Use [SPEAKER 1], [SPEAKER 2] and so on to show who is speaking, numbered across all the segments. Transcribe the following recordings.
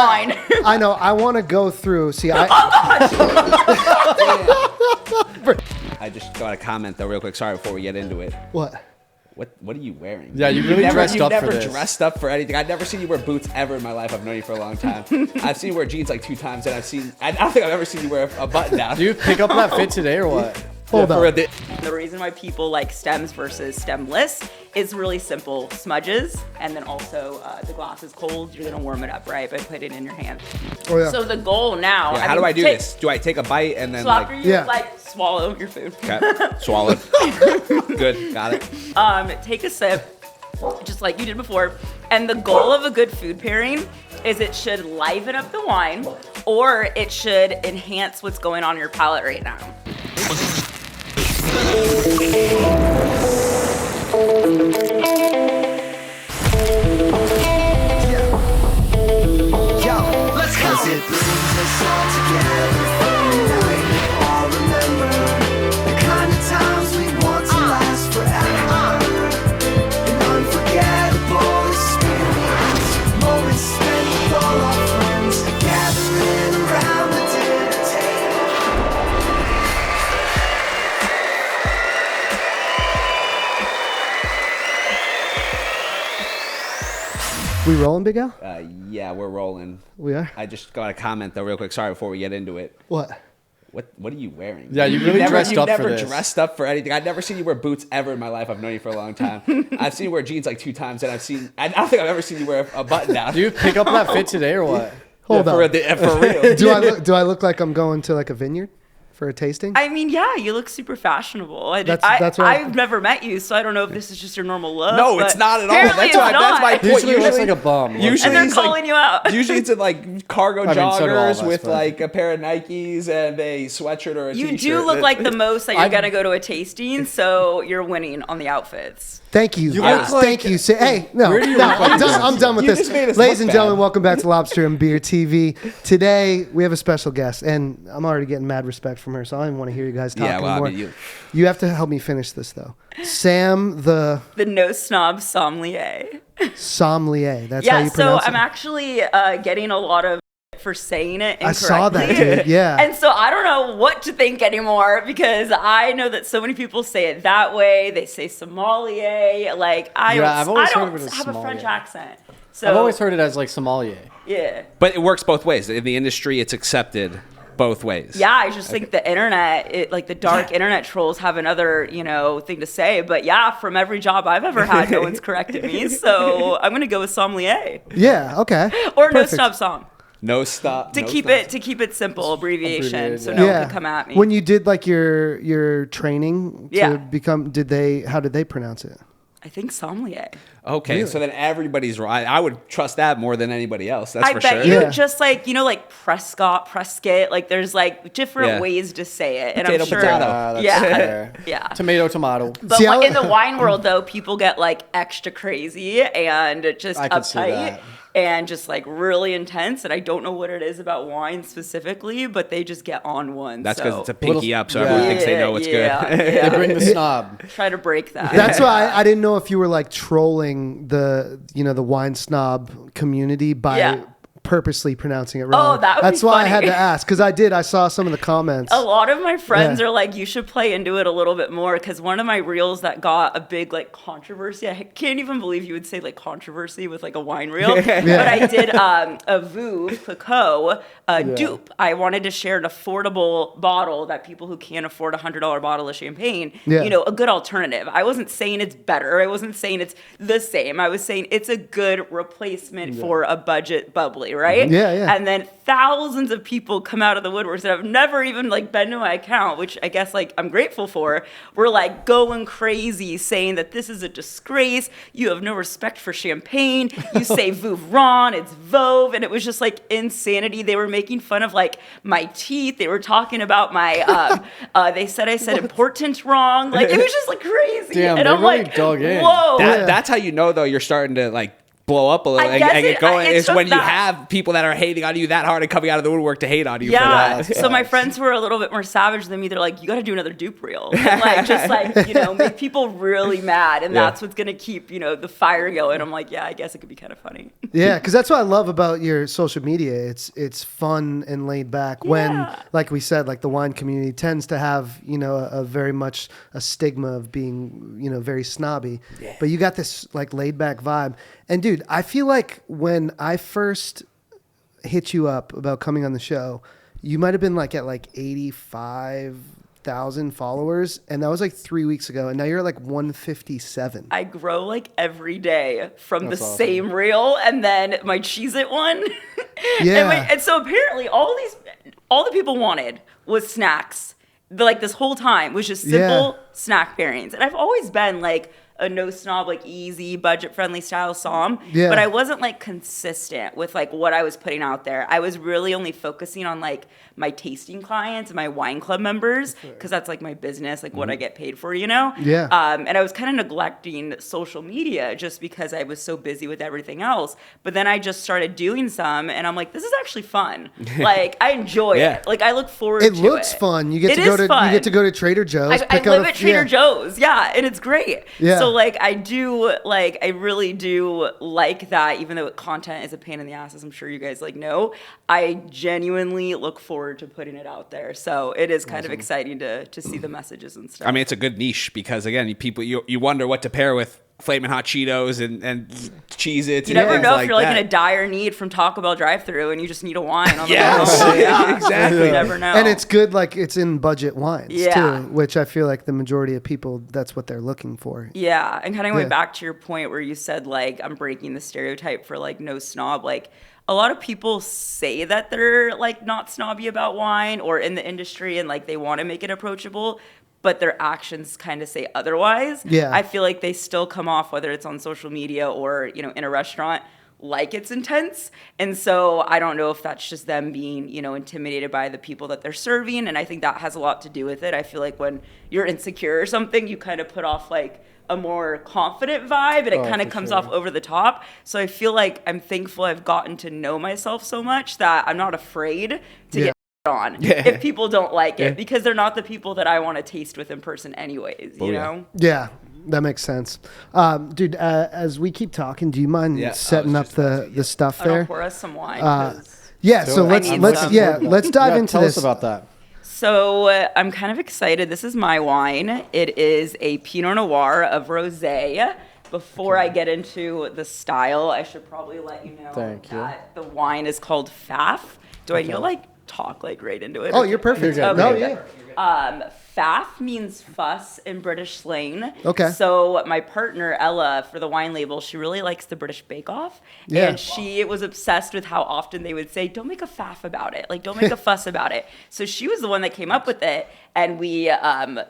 [SPEAKER 1] Fine.
[SPEAKER 2] I know. I want to go through. See, I
[SPEAKER 3] just got a comment though, real quick. Sorry, before we get into it.
[SPEAKER 2] What?
[SPEAKER 3] What are you wearing?
[SPEAKER 4] Yeah, you really dressed up for this.
[SPEAKER 3] You've never dressed up for anything. I've never seen you wear boots ever in my life. I've known you for a long time. I've seen you wear jeans like 2 times, and I don't think I've ever seen you wear a button down.
[SPEAKER 4] Do you pick up that fit today or what?
[SPEAKER 2] Hold on.
[SPEAKER 1] The reason why people like stems versus stemless is really simple. Smudges, and then also the glass is cold. You're gonna warm it up, right? By putting it in your hand.
[SPEAKER 2] Oh yeah.
[SPEAKER 1] So the goal now.
[SPEAKER 3] Yeah, how do I do this? Do I take a bite and then
[SPEAKER 1] so after
[SPEAKER 3] like?
[SPEAKER 1] you
[SPEAKER 2] Yeah.
[SPEAKER 1] swallow your food.
[SPEAKER 3] Okay, swallowed. Good, got it.
[SPEAKER 1] Take a sip, just like you did before. And the goal of a good food pairing is it should liven up the wine, or it should enhance what's going on in your palate right now.
[SPEAKER 5] Let's go. 'Cause it brings us all together for a night. All remember the kind of times we want to last forever. An unforgettable experience. Moments spent with all our friends, gathering around the dinner table.
[SPEAKER 2] We rolling, Big Al?
[SPEAKER 3] Yeah, we're rolling.
[SPEAKER 2] We are.
[SPEAKER 3] I just got a comment though, real quick. Sorry, before we get into it.
[SPEAKER 2] What?
[SPEAKER 3] What are you wearing?
[SPEAKER 4] Yeah, you really dressed up for this.
[SPEAKER 3] You've never dressed up for anything. I've never seen you wear boots ever in my life. I've known you for a long time. I've seen you wear jeans like 2 times, and I don't think I've ever seen you wear a button down.
[SPEAKER 4] Do you pick up that fit today or what?
[SPEAKER 2] Hold on.
[SPEAKER 3] For real.
[SPEAKER 2] Do I look like I'm going to like a vineyard for a tasting?
[SPEAKER 1] I mean, yeah, you look super fashionable.
[SPEAKER 2] That's what
[SPEAKER 1] I've never met you, so I don't know if this is just your normal look.
[SPEAKER 3] No, it's not at all.
[SPEAKER 1] Apparently it's
[SPEAKER 3] That's
[SPEAKER 1] not.
[SPEAKER 3] my point.
[SPEAKER 4] Usually looks like a bum.
[SPEAKER 3] Usually
[SPEAKER 1] And they're
[SPEAKER 3] it's
[SPEAKER 1] calling you out.
[SPEAKER 3] Usually it's in like cargo
[SPEAKER 4] I mean, so do all of
[SPEAKER 3] joggers
[SPEAKER 4] us,
[SPEAKER 3] with
[SPEAKER 4] but-
[SPEAKER 3] like a pair of Nikes and a sweatshirt or a
[SPEAKER 1] You
[SPEAKER 3] t-shirt.
[SPEAKER 1] do look like the most that you're
[SPEAKER 4] I'm-
[SPEAKER 1] gonna go to a tasting, so you're winning on the outfits.
[SPEAKER 2] Thank you.
[SPEAKER 4] You look like-
[SPEAKER 2] Thank you. Hey, no,
[SPEAKER 4] Where do you
[SPEAKER 2] no,
[SPEAKER 4] look like
[SPEAKER 2] I'm
[SPEAKER 4] this?
[SPEAKER 2] done. I'm done with
[SPEAKER 3] You
[SPEAKER 2] this.
[SPEAKER 3] just made us
[SPEAKER 2] Ladies
[SPEAKER 3] look
[SPEAKER 2] and gentlemen,
[SPEAKER 3] bad.
[SPEAKER 2] welcome back to Lobster and Beer TV. Today we have a special guest, and I'm already getting mad respect from her, so I don't even want to hear you guys talk
[SPEAKER 3] Yeah, well,
[SPEAKER 2] anymore.
[SPEAKER 3] I mean,
[SPEAKER 2] You have to help me finish this though. Sam the
[SPEAKER 1] The no snob sommelier.
[SPEAKER 2] Sommelier. That's how
[SPEAKER 1] Yeah,
[SPEAKER 2] you
[SPEAKER 1] so
[SPEAKER 2] pronounce
[SPEAKER 1] I'm
[SPEAKER 2] it.
[SPEAKER 1] actually getting a lot of for saying it incorrectly.
[SPEAKER 2] I saw that, dude. Yeah.
[SPEAKER 1] And so I don't know what to think anymore because I know that so many people say it that way. They say sommelier. Like I
[SPEAKER 4] I've always
[SPEAKER 1] don't
[SPEAKER 4] heard of it as
[SPEAKER 1] have a French
[SPEAKER 4] sommelier.
[SPEAKER 1] accent. So
[SPEAKER 4] I've always heard it as like sommelier.
[SPEAKER 1] yeah.
[SPEAKER 3] But it works both ways. In the industry, it's accepted both ways.
[SPEAKER 1] Yeah, I just think the internet, like the dark internet trolls have another, thing to say. But yeah, from every job I've ever had, no one's corrected me. So I'm gonna go with sommelier
[SPEAKER 2] Yeah. Okay.
[SPEAKER 1] or
[SPEAKER 2] Perfect.
[SPEAKER 1] no snob som.
[SPEAKER 3] No stop.
[SPEAKER 1] To
[SPEAKER 3] no
[SPEAKER 1] keep
[SPEAKER 3] stop.
[SPEAKER 1] it simple, abbreviation,
[SPEAKER 4] Abbreviated,
[SPEAKER 1] so
[SPEAKER 4] yeah.
[SPEAKER 1] no one can come at me.
[SPEAKER 2] When you did like your training to
[SPEAKER 1] Yeah.
[SPEAKER 2] become, how did they pronounce it?
[SPEAKER 1] I think sommelier.
[SPEAKER 3] Okay,
[SPEAKER 2] Really?
[SPEAKER 3] so then everybody's right. I would trust that more than anybody else. That's
[SPEAKER 1] I
[SPEAKER 3] for
[SPEAKER 1] bet
[SPEAKER 3] sure.
[SPEAKER 1] you
[SPEAKER 2] Yeah.
[SPEAKER 1] just like like Prescott, like there's like different
[SPEAKER 3] Yeah.
[SPEAKER 1] ways to say it, and
[SPEAKER 3] Potato,
[SPEAKER 1] I'm sure.
[SPEAKER 3] potato.
[SPEAKER 4] That's
[SPEAKER 1] Yeah.
[SPEAKER 4] fair.
[SPEAKER 1] Yeah.
[SPEAKER 4] Tomato.
[SPEAKER 1] But
[SPEAKER 2] See, I-
[SPEAKER 1] in the wine world, though, people get like extra crazy and just
[SPEAKER 4] I could see
[SPEAKER 1] uptight
[SPEAKER 4] that.
[SPEAKER 1] and just like really intense. And I don't know what it is about wine specifically, but they just get on one.
[SPEAKER 3] That's because it's a
[SPEAKER 4] Little-
[SPEAKER 3] pinky up, so
[SPEAKER 4] yeah.
[SPEAKER 3] everyone thinks they know it's
[SPEAKER 1] Yeah,
[SPEAKER 3] good.
[SPEAKER 1] yeah.
[SPEAKER 4] They bring the snob.
[SPEAKER 1] Try to break that.
[SPEAKER 2] That's why I didn't know if you were like trolling the the wine snob community by
[SPEAKER 1] Yeah.
[SPEAKER 2] purposely pronouncing it wrong.
[SPEAKER 1] Oh, that would
[SPEAKER 2] That's
[SPEAKER 1] be
[SPEAKER 2] why I
[SPEAKER 1] funny.
[SPEAKER 2] had to ask because I saw some of the comments.
[SPEAKER 1] A lot of my friends
[SPEAKER 2] Yeah.
[SPEAKER 1] are like, you should play into it a little bit more because one of my reels that got a big like controversy, I can't even believe you would say like controversy with like a wine reel, but I did a Veuve Clicquot dupe. I wanted to share an affordable bottle that people who can't afford $100 bottle of champagne,
[SPEAKER 2] Yeah.
[SPEAKER 1] a good alternative. I wasn't saying it's better. I wasn't saying it's the same. I was saying it's a good replacement for a budget bubbly, right?
[SPEAKER 2] Yeah, yeah.
[SPEAKER 1] And then thousands of people come out of the woodworks that have never even like been to my account, which I guess like I'm grateful for. We're like going crazy saying that this is a disgrace. You have no respect for champagne. You say Vouvron, it's Veuve, and it was just like insanity. They were making fun of like my teeth. They were talking about my. They said I said important wrong. Like it was just like crazy.
[SPEAKER 4] Damn,
[SPEAKER 1] and
[SPEAKER 4] they
[SPEAKER 1] I'm
[SPEAKER 4] really
[SPEAKER 1] like,
[SPEAKER 4] dug in.
[SPEAKER 1] whoa.
[SPEAKER 3] That's how you know, though, you're starting to like blow up a little
[SPEAKER 1] I
[SPEAKER 3] and
[SPEAKER 1] guess
[SPEAKER 3] get
[SPEAKER 1] it-
[SPEAKER 3] going
[SPEAKER 1] it's
[SPEAKER 3] is
[SPEAKER 1] just
[SPEAKER 3] when you
[SPEAKER 1] that.
[SPEAKER 3] have people that are hating on you that hard and coming out of the woodwork to hate on you for
[SPEAKER 1] Yeah.
[SPEAKER 3] that.
[SPEAKER 1] So my friends who are a little bit more savage than me, they're like, you got to do another dupe reel. And like, just like, make people really mad. And
[SPEAKER 3] Yeah.
[SPEAKER 1] that's what's going to keep, the fire going. I'm like, yeah, I guess it could be kind of funny.
[SPEAKER 2] Yeah, because that's what I love about your social media. It's fun and laid back. When,
[SPEAKER 1] Yeah.
[SPEAKER 2] like we said, like the wine community tends to have a very much a stigma of being very snobby.
[SPEAKER 3] Yeah.
[SPEAKER 2] But you got this like laid back vibe. And dude, I feel like when I first hit you up about coming on the show, you might have been like at like 85,000 followers, and that was like 3 weeks ago, and now you're at like 157.
[SPEAKER 1] I grow like every day from
[SPEAKER 4] That's
[SPEAKER 1] the
[SPEAKER 4] awesome.
[SPEAKER 1] same reel and then my Cheez-It one.
[SPEAKER 2] Yeah.
[SPEAKER 1] and so apparently all the people wanted was snacks. Like this whole time was just simple snack pairings. And I've always been like a no snob, like easy, budget friendly style som.
[SPEAKER 2] Yeah.
[SPEAKER 1] But I wasn't like consistent with like what I was putting out there. I was really only focusing on like my tasting clients, my wine club members, because that's like my business, like what I get paid for,
[SPEAKER 2] Yeah.
[SPEAKER 1] And I was kind of neglecting social media just because I was so busy with everything else. But then I just started doing some, and I'm like, this is actually fun. Like I enjoy
[SPEAKER 3] Yeah.
[SPEAKER 1] it. Like I look forward
[SPEAKER 2] It
[SPEAKER 1] to
[SPEAKER 2] looks
[SPEAKER 1] it.
[SPEAKER 2] fun. You get
[SPEAKER 1] It
[SPEAKER 2] to go
[SPEAKER 1] is
[SPEAKER 2] to
[SPEAKER 1] fun.
[SPEAKER 2] you get to go to Trader Joe's.
[SPEAKER 1] I live at Trader
[SPEAKER 2] yeah.
[SPEAKER 1] Joe's, yeah, and it's great.
[SPEAKER 2] Yeah.
[SPEAKER 1] So like I really do like that, even though content is a pain in the ass, as I'm sure you guys like know. I genuinely look forward to putting it out there. So it is kind of exciting to see the messages and stuff.
[SPEAKER 3] I mean, it's a good niche because again, you wonder what to pair with Flamin' Hot Cheetos and Cheez-Its.
[SPEAKER 1] you
[SPEAKER 3] and
[SPEAKER 1] never
[SPEAKER 3] things
[SPEAKER 1] know
[SPEAKER 3] like
[SPEAKER 1] if you're like
[SPEAKER 3] that.
[SPEAKER 1] in a dire need from Taco Bell drive-thru and you just need a wine on the
[SPEAKER 3] Yes,
[SPEAKER 1] way home. Yeah,
[SPEAKER 3] exactly.
[SPEAKER 1] You never know.
[SPEAKER 2] And it's good, like it's in budget wines
[SPEAKER 1] Yeah.
[SPEAKER 2] too, which I feel like the majority of people, that's what they're looking for.
[SPEAKER 1] Yeah, and kind of going
[SPEAKER 2] Yeah.
[SPEAKER 1] back to your point where you said like I'm breaking the stereotype for like no snob. Like a lot of people say that they're like not snobby about wine or in the industry and like they want to make it approachable, but their actions kind of say otherwise.
[SPEAKER 2] Yeah.
[SPEAKER 1] I feel like they still come off, whether it's on social media or in a restaurant, like it's intense. And so I don't know if that's just them being intimidated by the people that they're serving, and I think that has a lot to do with it. I feel like when you're insecure or something, you kind of put off like a more confident vibe, and it kind of
[SPEAKER 4] for
[SPEAKER 1] comes
[SPEAKER 4] sure.
[SPEAKER 1] off over the top. So I feel like I'm thankful I've gotten to know myself so much that I'm not afraid to
[SPEAKER 2] Yeah.
[SPEAKER 1] get on
[SPEAKER 3] Yeah.
[SPEAKER 1] if people don't like it,
[SPEAKER 3] Yeah.
[SPEAKER 1] because they're not the people that I want to taste with in person anyways, you
[SPEAKER 3] yeah.
[SPEAKER 1] know?
[SPEAKER 2] Yeah, that makes sense. Dude, as we keep talking, do you mind
[SPEAKER 3] Yeah, I
[SPEAKER 2] setting
[SPEAKER 3] was
[SPEAKER 2] up
[SPEAKER 3] just about to
[SPEAKER 2] the stuff
[SPEAKER 1] I don't
[SPEAKER 2] there?
[SPEAKER 1] pour us some wine.
[SPEAKER 2] Uh,
[SPEAKER 1] 'Cause-
[SPEAKER 2] Yeah, so
[SPEAKER 4] I
[SPEAKER 2] let's
[SPEAKER 1] need
[SPEAKER 2] let's
[SPEAKER 1] some.
[SPEAKER 2] yeah, let's dive into
[SPEAKER 4] tell
[SPEAKER 2] this.
[SPEAKER 4] us about that.
[SPEAKER 1] So I'm kind of excited. This is my wine. It is a Pinot Noir of Rosé. Before I get into the style, I should probably let you know
[SPEAKER 4] Thank you.
[SPEAKER 1] that the wine is called Faff. Do I need to like talk like right into it?
[SPEAKER 2] Oh, you're perfect.
[SPEAKER 4] You're good.
[SPEAKER 2] No,
[SPEAKER 1] Okay.
[SPEAKER 2] yeah.
[SPEAKER 1] Faff means fuss in British slang.
[SPEAKER 2] Okay.
[SPEAKER 1] So my partner Ella, for the wine label, she really likes the British Bake Off,
[SPEAKER 2] Yeah.
[SPEAKER 1] and she was obsessed with how often they would say, "Don't make a faff about it. Like, don't make a fuss about it." So she was the one that came up with it, and we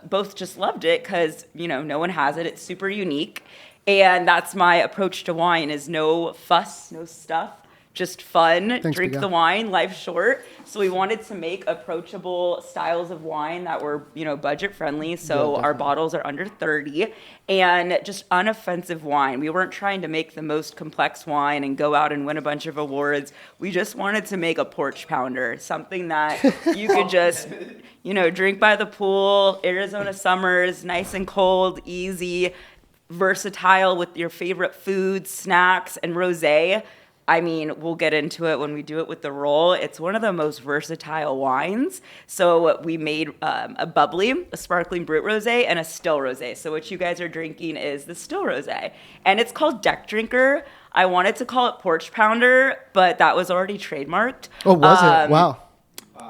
[SPEAKER 1] both just loved it because no one has it. It's super unique, and that's my approach to wine: is no fuss, no stuff. Just fun,
[SPEAKER 2] Thanks,
[SPEAKER 1] drink
[SPEAKER 2] Biga.
[SPEAKER 1] the wine, life's short. So we wanted to make approachable styles of wine that were, budget friendly. So our bottles are under 30 and just unoffensive wine. We weren't trying to make the most complex wine and go out and win a bunch of awards. We just wanted to make a porch pounder, something that you could just, drink by the pool, Arizona summers, nice and cold, easy, versatile with your favorite foods, snacks, and rosé. I mean, we'll get into it when we do it with the roll. It's one of the most versatile wines. So we made a bubbly, a sparkling brut rosé, and a still rosé. So what you guys are drinking is the still rosé. And it's called Deck Drinker. I wanted to call it Porch Pounder, but that was already trademarked.
[SPEAKER 2] Oh, was it? Wow.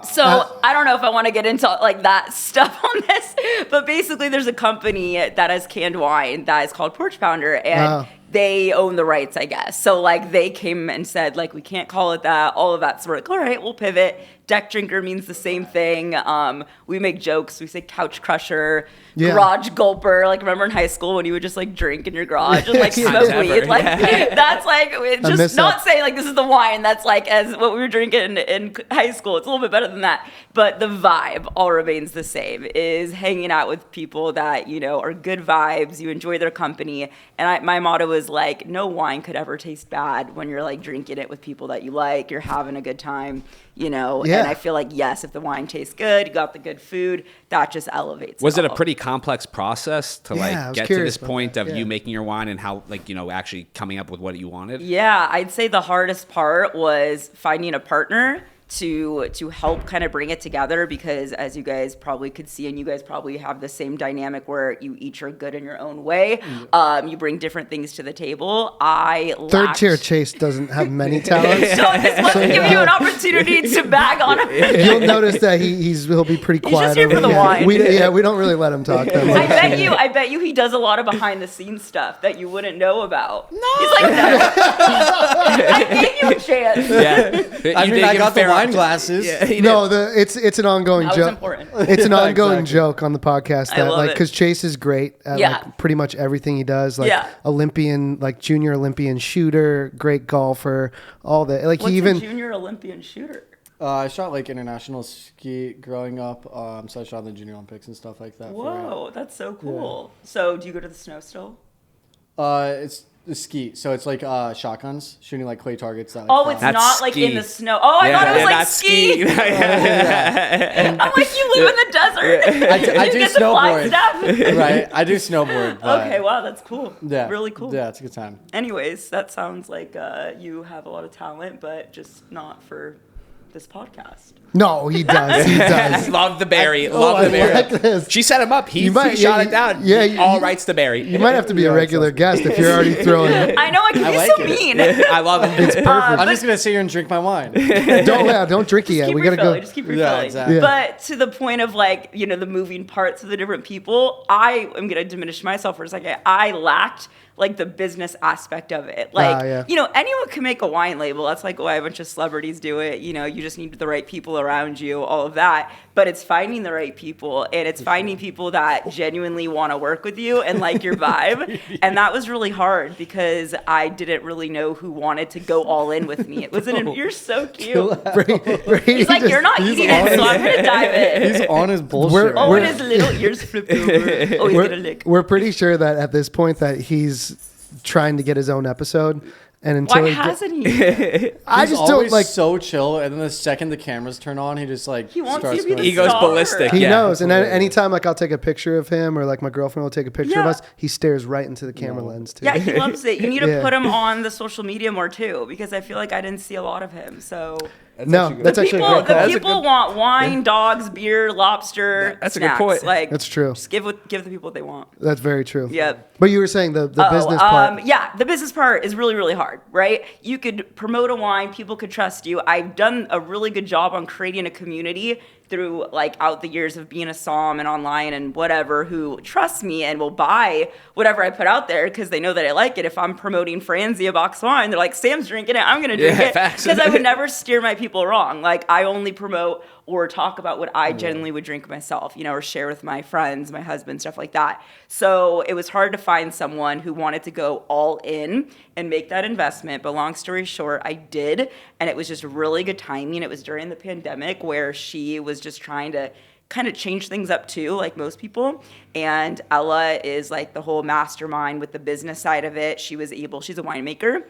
[SPEAKER 1] So I don't know if I want to get into like that stuff on this, but basically there's a company that has canned wine that is called Porch Pounder, and
[SPEAKER 2] Wow.
[SPEAKER 1] they own the rights, I guess. So like they came and said like we can't call it that, all of that. So we're like, all right, we'll pivot. deck drinker means the same thing. We make jokes. We say couch crusher,
[SPEAKER 2] Yeah.
[SPEAKER 1] garage gulper. Like, remember in high school when you would just like drink in your garage and like
[SPEAKER 2] Yeah.
[SPEAKER 1] smoke
[SPEAKER 3] Never,
[SPEAKER 1] weed? Like,
[SPEAKER 3] yeah.
[SPEAKER 1] that's like, it's
[SPEAKER 2] miss
[SPEAKER 1] just not
[SPEAKER 2] that.
[SPEAKER 1] saying like this is the wine. That's like as what we were drinking in high school. It's a little bit better than that. But the vibe all remains the same, is hanging out with people that, you know, are good vibes. You enjoy their company. And my motto is like, no wine could ever taste bad when you're like drinking it with people that you like, you're having a good time, you know.
[SPEAKER 2] Yeah.
[SPEAKER 1] And I feel like, yes, if the wine tastes good, you got the good food, that just elevates
[SPEAKER 3] Was it a
[SPEAKER 1] all.
[SPEAKER 3] pretty complex process to
[SPEAKER 2] Yeah, I
[SPEAKER 3] like
[SPEAKER 2] was
[SPEAKER 3] get to
[SPEAKER 2] curious
[SPEAKER 3] this
[SPEAKER 2] about
[SPEAKER 3] point
[SPEAKER 2] that,
[SPEAKER 3] of
[SPEAKER 2] yeah.
[SPEAKER 3] you making your wine and how, like, you know, actually coming up with what you wanted?
[SPEAKER 1] Yeah, I'd say the hardest part was finding a partner to help kind of bring it together, because as you guys probably could see, and you guys probably have the same dynamic where you each are good in your own way. You bring different things to the table.
[SPEAKER 2] Third tier Chase doesn't have many talents.
[SPEAKER 1] So this must give you an opportunity to bag on him.
[SPEAKER 2] You'll notice that he'll be pretty
[SPEAKER 1] He's
[SPEAKER 2] quiet.
[SPEAKER 1] just here
[SPEAKER 2] over
[SPEAKER 1] for the
[SPEAKER 2] here.
[SPEAKER 1] wine.
[SPEAKER 2] We don't really let him talk that much.
[SPEAKER 1] I bet you he does a lot of behind the scenes stuff that you wouldn't know about. No. He's like, no. I gave you a chance.
[SPEAKER 3] Yeah.
[SPEAKER 4] I
[SPEAKER 3] You
[SPEAKER 4] mean,
[SPEAKER 3] did
[SPEAKER 4] I
[SPEAKER 3] give
[SPEAKER 4] got
[SPEAKER 3] a fair
[SPEAKER 4] the wine
[SPEAKER 3] opportunity.
[SPEAKER 4] glasses.
[SPEAKER 3] Yeah, he did.
[SPEAKER 2] No, it's an ongoing
[SPEAKER 1] That was
[SPEAKER 2] joke.
[SPEAKER 1] important.
[SPEAKER 2] It's an ongoing
[SPEAKER 4] Exactly.
[SPEAKER 2] joke on the podcast
[SPEAKER 1] I
[SPEAKER 2] that
[SPEAKER 1] love
[SPEAKER 2] like
[SPEAKER 1] it.
[SPEAKER 2] because Chase is great at
[SPEAKER 1] Yeah.
[SPEAKER 2] like pretty much everything he does. Like
[SPEAKER 1] Yeah.
[SPEAKER 2] Olympian, like junior Olympian shooter, great golfer, all that. Like
[SPEAKER 1] What's
[SPEAKER 2] he
[SPEAKER 1] a
[SPEAKER 2] even
[SPEAKER 1] junior Olympian shooter?
[SPEAKER 4] I shot like international ski growing up, so I shot in the Junior Olympics and stuff like that.
[SPEAKER 1] Whoa, that's so cool. So do you go to the snow still?
[SPEAKER 4] It's the ski, so it's like shotguns, shooting like clay targets. That, like,
[SPEAKER 1] Oh,
[SPEAKER 4] fly.
[SPEAKER 1] it's
[SPEAKER 3] That's
[SPEAKER 1] not like in
[SPEAKER 3] ski.
[SPEAKER 1] the snow. Oh, I thought it was like
[SPEAKER 3] not
[SPEAKER 1] ski. I'm like, you live in the desert.
[SPEAKER 4] I
[SPEAKER 1] You
[SPEAKER 4] do
[SPEAKER 1] get to fly
[SPEAKER 4] snowboard.
[SPEAKER 1] stuff.
[SPEAKER 4] Right, I do snowboard. But
[SPEAKER 1] Okay, wow, that's cool.
[SPEAKER 4] Yeah,
[SPEAKER 1] Really cool.
[SPEAKER 4] Yeah, it's a good time.
[SPEAKER 1] Anyways, that sounds like you have a lot of talent, but just not for this podcast.
[SPEAKER 2] no, he does. He does.
[SPEAKER 3] Love the berry.
[SPEAKER 2] Oh,
[SPEAKER 3] Love
[SPEAKER 2] I
[SPEAKER 3] the berry.
[SPEAKER 2] like this.
[SPEAKER 3] She set him up. He
[SPEAKER 2] You might-
[SPEAKER 3] he shot
[SPEAKER 2] yeah,
[SPEAKER 3] it down.
[SPEAKER 2] yeah,
[SPEAKER 3] All
[SPEAKER 2] you-
[SPEAKER 3] rights to berry.
[SPEAKER 2] You might have to be a
[SPEAKER 4] Yeah,
[SPEAKER 2] regular guest if you're already throwing.
[SPEAKER 1] I know I can
[SPEAKER 4] I
[SPEAKER 1] be
[SPEAKER 4] like
[SPEAKER 1] so
[SPEAKER 4] it.
[SPEAKER 1] mean.
[SPEAKER 3] I love it. It's perfect.
[SPEAKER 4] I'm just gonna sit here and drink my wine.
[SPEAKER 2] Don't drink it yet.
[SPEAKER 1] Keep
[SPEAKER 2] We gotta
[SPEAKER 1] refilling,
[SPEAKER 2] go.
[SPEAKER 1] Just keep
[SPEAKER 4] Yeah,
[SPEAKER 1] refilling.
[SPEAKER 4] exactly.
[SPEAKER 2] Yeah.
[SPEAKER 1] But to the point of like, you know, the moving parts of the different people, I am gonna diminish myself for a second. I lacked like the business aspect of it. Like,
[SPEAKER 2] yeah.
[SPEAKER 1] you know, anyone can make a wine label. That's like why a bunch of celebrities do it. You know, you just need the right people around you, all of that. But it's finding the right people, and it's finding people that genuinely want to work with you and like your vibe. And that was really hard because I didn't really know who wanted to go all in with me. It was you're so cute. He's like, you're not eating it, so I'm gonna dive in.
[SPEAKER 4] He's on his bullshit.
[SPEAKER 2] We're-
[SPEAKER 1] Oh,
[SPEAKER 2] we're-
[SPEAKER 1] and his little ears flipped over. Oh, he's gonna lick.
[SPEAKER 2] We're pretty sure that at this point that he's trying to get his own episode, and until
[SPEAKER 1] Why
[SPEAKER 2] he
[SPEAKER 1] hasn't he?
[SPEAKER 2] I
[SPEAKER 4] He's
[SPEAKER 2] just don't
[SPEAKER 4] always
[SPEAKER 2] like.
[SPEAKER 4] so chill, and then the second the cameras turn on, he just like
[SPEAKER 1] He wants
[SPEAKER 4] starts
[SPEAKER 1] you to be
[SPEAKER 4] going.
[SPEAKER 1] the
[SPEAKER 3] He goes
[SPEAKER 1] star.
[SPEAKER 3] ballistic.
[SPEAKER 2] He
[SPEAKER 3] Yeah.
[SPEAKER 2] knows, and anytime like I'll take a picture of him, or like my girlfriend will take a picture of
[SPEAKER 1] Yeah.
[SPEAKER 2] us, he stares right into the camera lens too.
[SPEAKER 1] Yeah, he loves it. You need to
[SPEAKER 2] Yeah.
[SPEAKER 1] put him on the social media more too, because I feel like I didn't see a lot of him. So
[SPEAKER 2] No, that's actually a
[SPEAKER 1] people,
[SPEAKER 2] great
[SPEAKER 1] the
[SPEAKER 2] call.
[SPEAKER 3] That's a
[SPEAKER 1] people
[SPEAKER 3] good-
[SPEAKER 1] want wine, dogs, beer, lobster.
[SPEAKER 3] That's a good
[SPEAKER 1] snacks.
[SPEAKER 3] point.
[SPEAKER 1] Like
[SPEAKER 2] That's true.
[SPEAKER 1] Just give the people what they want.
[SPEAKER 2] That's very true.
[SPEAKER 1] Yep.
[SPEAKER 2] But you were saying the business part.
[SPEAKER 1] Yeah, the business part is really, really hard, right? You could promote a wine, people could trust you. I've done a really good job on creating a community through like out the years of being a somm and online and whatever, who trust me and will buy whatever I put out there because they know that I like it. If I'm promoting Franzi a box of wine, they're like, Sam's drinking it, I'm gonna drink
[SPEAKER 3] Yeah,
[SPEAKER 1] it.
[SPEAKER 3] facts.
[SPEAKER 1] Because I would never steer my people wrong. Like I only promote or talk about what I genuinely would drink myself, you know, or share with my friends, my husband, stuff like that. So it was hard to find someone who wanted to go all in and make that investment. But long story short, I did. And it was just really good timing. It was during the pandemic where she was just trying to kind of change things up too, like most people. And Ella is like the whole mastermind with the business side of it. She's a winemaker.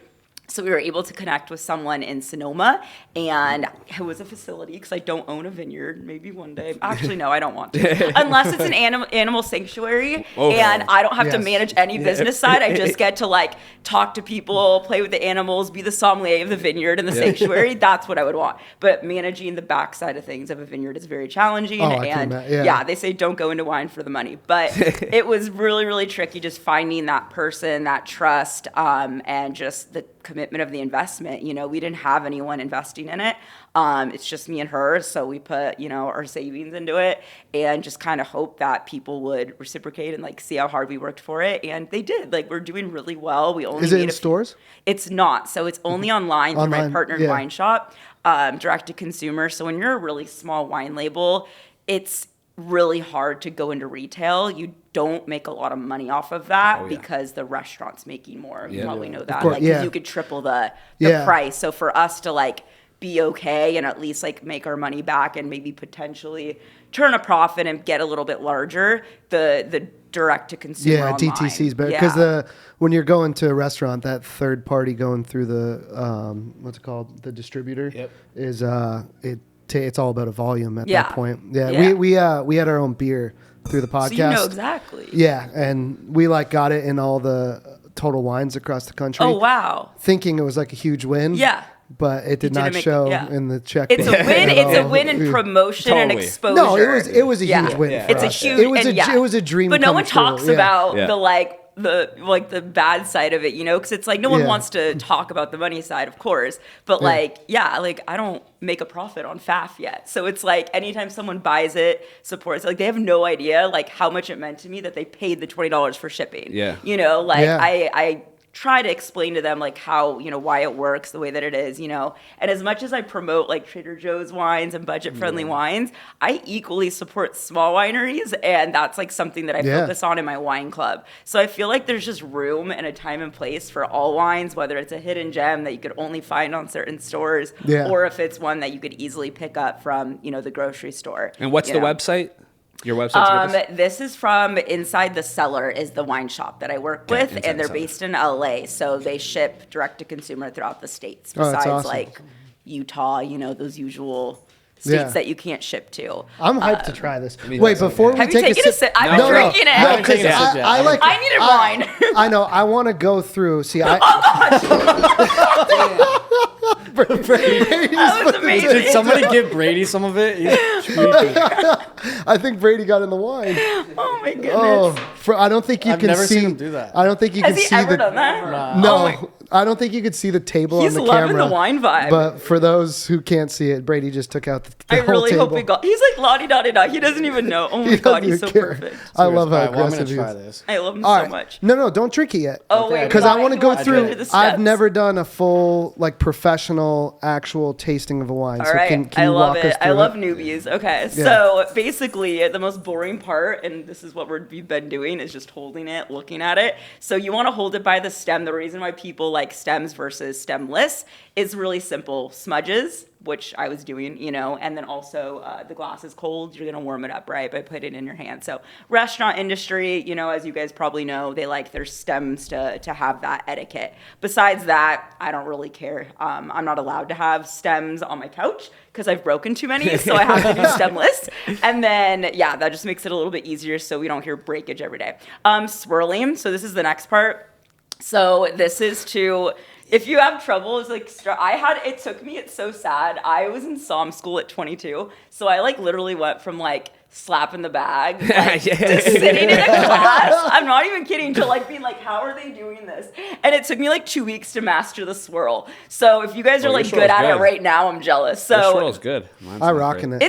[SPEAKER 1] So we were able to connect with someone in Sonoma, and it was a facility because I don't own a vineyard. Maybe one day. Actually, no, I don't want to. Unless it's an animal sanctuary, and I don't have to
[SPEAKER 2] Yes.
[SPEAKER 1] manage any business side. I just get to like talk to people, play with the animals, be the sommelier of the vineyard and the sanctuary. That's what I would want. But managing the backside of things of a vineyard is very challenging.
[SPEAKER 2] Oh, I can
[SPEAKER 1] and
[SPEAKER 2] imagine, yeah.
[SPEAKER 1] yeah, they say don't go into wine for the money, but it was really, really tricky just finding that person, that trust, and just the commitment of the investment. You know, we didn't have anyone investing in it. It's just me and her, so we put, you know, our savings into it and just kind of hope that people would reciprocate and like see how hard we worked for it, and they did. Like we're doing really well. We only
[SPEAKER 2] Is it
[SPEAKER 1] made
[SPEAKER 2] in stores?
[SPEAKER 1] It's not. So it's only online through my
[SPEAKER 2] Online,
[SPEAKER 1] partnered
[SPEAKER 2] yeah.
[SPEAKER 1] wine shop. direct to consumer. So when you're a really small wine label, it's really hard to go into retail. You don't make a lot of money off of that because the restaurant's making more. You probably know that.
[SPEAKER 2] course,
[SPEAKER 1] Like, 'cause you could triple the price. So for us to like be okay and at least like make our money back and maybe potentially turn a profit and get a little bit larger, the direct to consumer online.
[SPEAKER 2] DTC is better because when you're going to a restaurant, that third party going through the what's it called, the distributor, is it's all about a volume at that point. We had our own beer through the podcast.
[SPEAKER 1] So you know exactly.
[SPEAKER 2] Yeah, and we like got it in all the Total Wines across the country.
[SPEAKER 1] Oh wow!
[SPEAKER 2] Thinking it was like a huge win.
[SPEAKER 1] Yeah.
[SPEAKER 2] But it did not show in the check.
[SPEAKER 1] It's a win. It's a win in promotion and exposure.
[SPEAKER 2] No, it was a huge win. For
[SPEAKER 1] it's
[SPEAKER 2] us.
[SPEAKER 1] a huge.
[SPEAKER 2] It was a dream.
[SPEAKER 1] But no one
[SPEAKER 2] true.
[SPEAKER 1] talks about the bad side of it, you know, because it's like no one wants to talk about the money side, of course. But like I don't make a profit on Faff yet, so it's like anytime someone buys it, supports it, like they have no idea like how much it meant to me that they paid the $20 for shipping.
[SPEAKER 3] Yeah,
[SPEAKER 1] you know, like I try to explain to them like how, you know, why it works the way that it is, you know. And as much as I promote like Trader Joe's wines and budget friendly wines, I equally support small wineries, and that's like something that I focus on in my wine club. So I feel like there's just room and a time and place for all wines, whether it's a hidden gem that you could only find on certain stores or if it's one that you could easily pick up from, you know, the grocery store.
[SPEAKER 3] And what's the website? Your website?
[SPEAKER 1] This is from Inside the Cellar, is the wine shop that I work with, and they're based in LA. So they ship direct to consumer throughout the states, besides like Utah, you know, those usual states that you can't ship to.
[SPEAKER 2] I'm hyped to try this. Wait, before we take a sip,
[SPEAKER 1] I've been drinking it.
[SPEAKER 2] No, because I
[SPEAKER 1] needed wine.
[SPEAKER 2] I know. I want to go through. See,
[SPEAKER 1] that was amazing.
[SPEAKER 4] Did somebody give Brady some of it? He's
[SPEAKER 2] I think Brady got in the wine.
[SPEAKER 1] Oh my goodness!
[SPEAKER 2] I don't think you
[SPEAKER 4] I've
[SPEAKER 2] can
[SPEAKER 4] never
[SPEAKER 2] see.
[SPEAKER 4] seen him do that.
[SPEAKER 2] I don't think you
[SPEAKER 1] Has
[SPEAKER 2] can
[SPEAKER 1] he
[SPEAKER 2] see
[SPEAKER 1] ever
[SPEAKER 2] the.
[SPEAKER 1] done that?
[SPEAKER 2] No, I don't think you could see the table
[SPEAKER 1] He's
[SPEAKER 2] on the
[SPEAKER 1] loving
[SPEAKER 2] camera.
[SPEAKER 1] the wine vibe.
[SPEAKER 2] But for those who can't see it, Brady just took out the
[SPEAKER 1] I
[SPEAKER 2] whole
[SPEAKER 1] really
[SPEAKER 2] table.
[SPEAKER 1] hope he got. He's like la-di-da-di-da. He doesn't even know. Oh my god, he's so perfect.
[SPEAKER 2] I love how
[SPEAKER 4] I'm
[SPEAKER 2] aggressive
[SPEAKER 4] gonna
[SPEAKER 2] he
[SPEAKER 4] try
[SPEAKER 2] is.
[SPEAKER 4] this.
[SPEAKER 1] I love him
[SPEAKER 2] All
[SPEAKER 1] so
[SPEAKER 2] right.
[SPEAKER 1] much.
[SPEAKER 2] No, don't drink it yet.
[SPEAKER 1] Oh wait,
[SPEAKER 2] because I want to go through.
[SPEAKER 1] the
[SPEAKER 2] I've
[SPEAKER 1] steps.
[SPEAKER 2] never done a full like professional actual tasting of a wine.
[SPEAKER 1] All
[SPEAKER 2] so
[SPEAKER 1] right,
[SPEAKER 2] can
[SPEAKER 1] I
[SPEAKER 2] you
[SPEAKER 1] love
[SPEAKER 2] walk us
[SPEAKER 1] it. I
[SPEAKER 2] through
[SPEAKER 1] love newbies. Okay,
[SPEAKER 2] Yeah.
[SPEAKER 1] so basically the most boring part, and this is what we've been doing, is just holding it, looking at it. So you want to hold it by the stem. The reason why people like stems versus stemless is really simple. Smudges, which I was doing, you know, and then also the glass is cold. You're gonna warm it up, right, by putting it in your hand. So restaurant industry, you know, as you guys probably know, they like their stems to have that etiquette. Besides that, I don't really care. I'm not allowed to have stems on my couch because I've broken too many, so I have to do stemless. And then, that just makes it a little bit easier so we don't hear breakage every day. Swirling, so this is the next part. So this is to, if you have trouble, it's like, it's so sad. I was in somm school at 22, so I like literally went from like slapping the bag like, to sitting in a class. I'm not even kidding, to like being like, how are they doing this? And it took me like 2 weeks to master the swirl. So if you guys are like good at it right now, I'm jealous. So
[SPEAKER 3] your swirl's good.
[SPEAKER 2] I'm rocking it.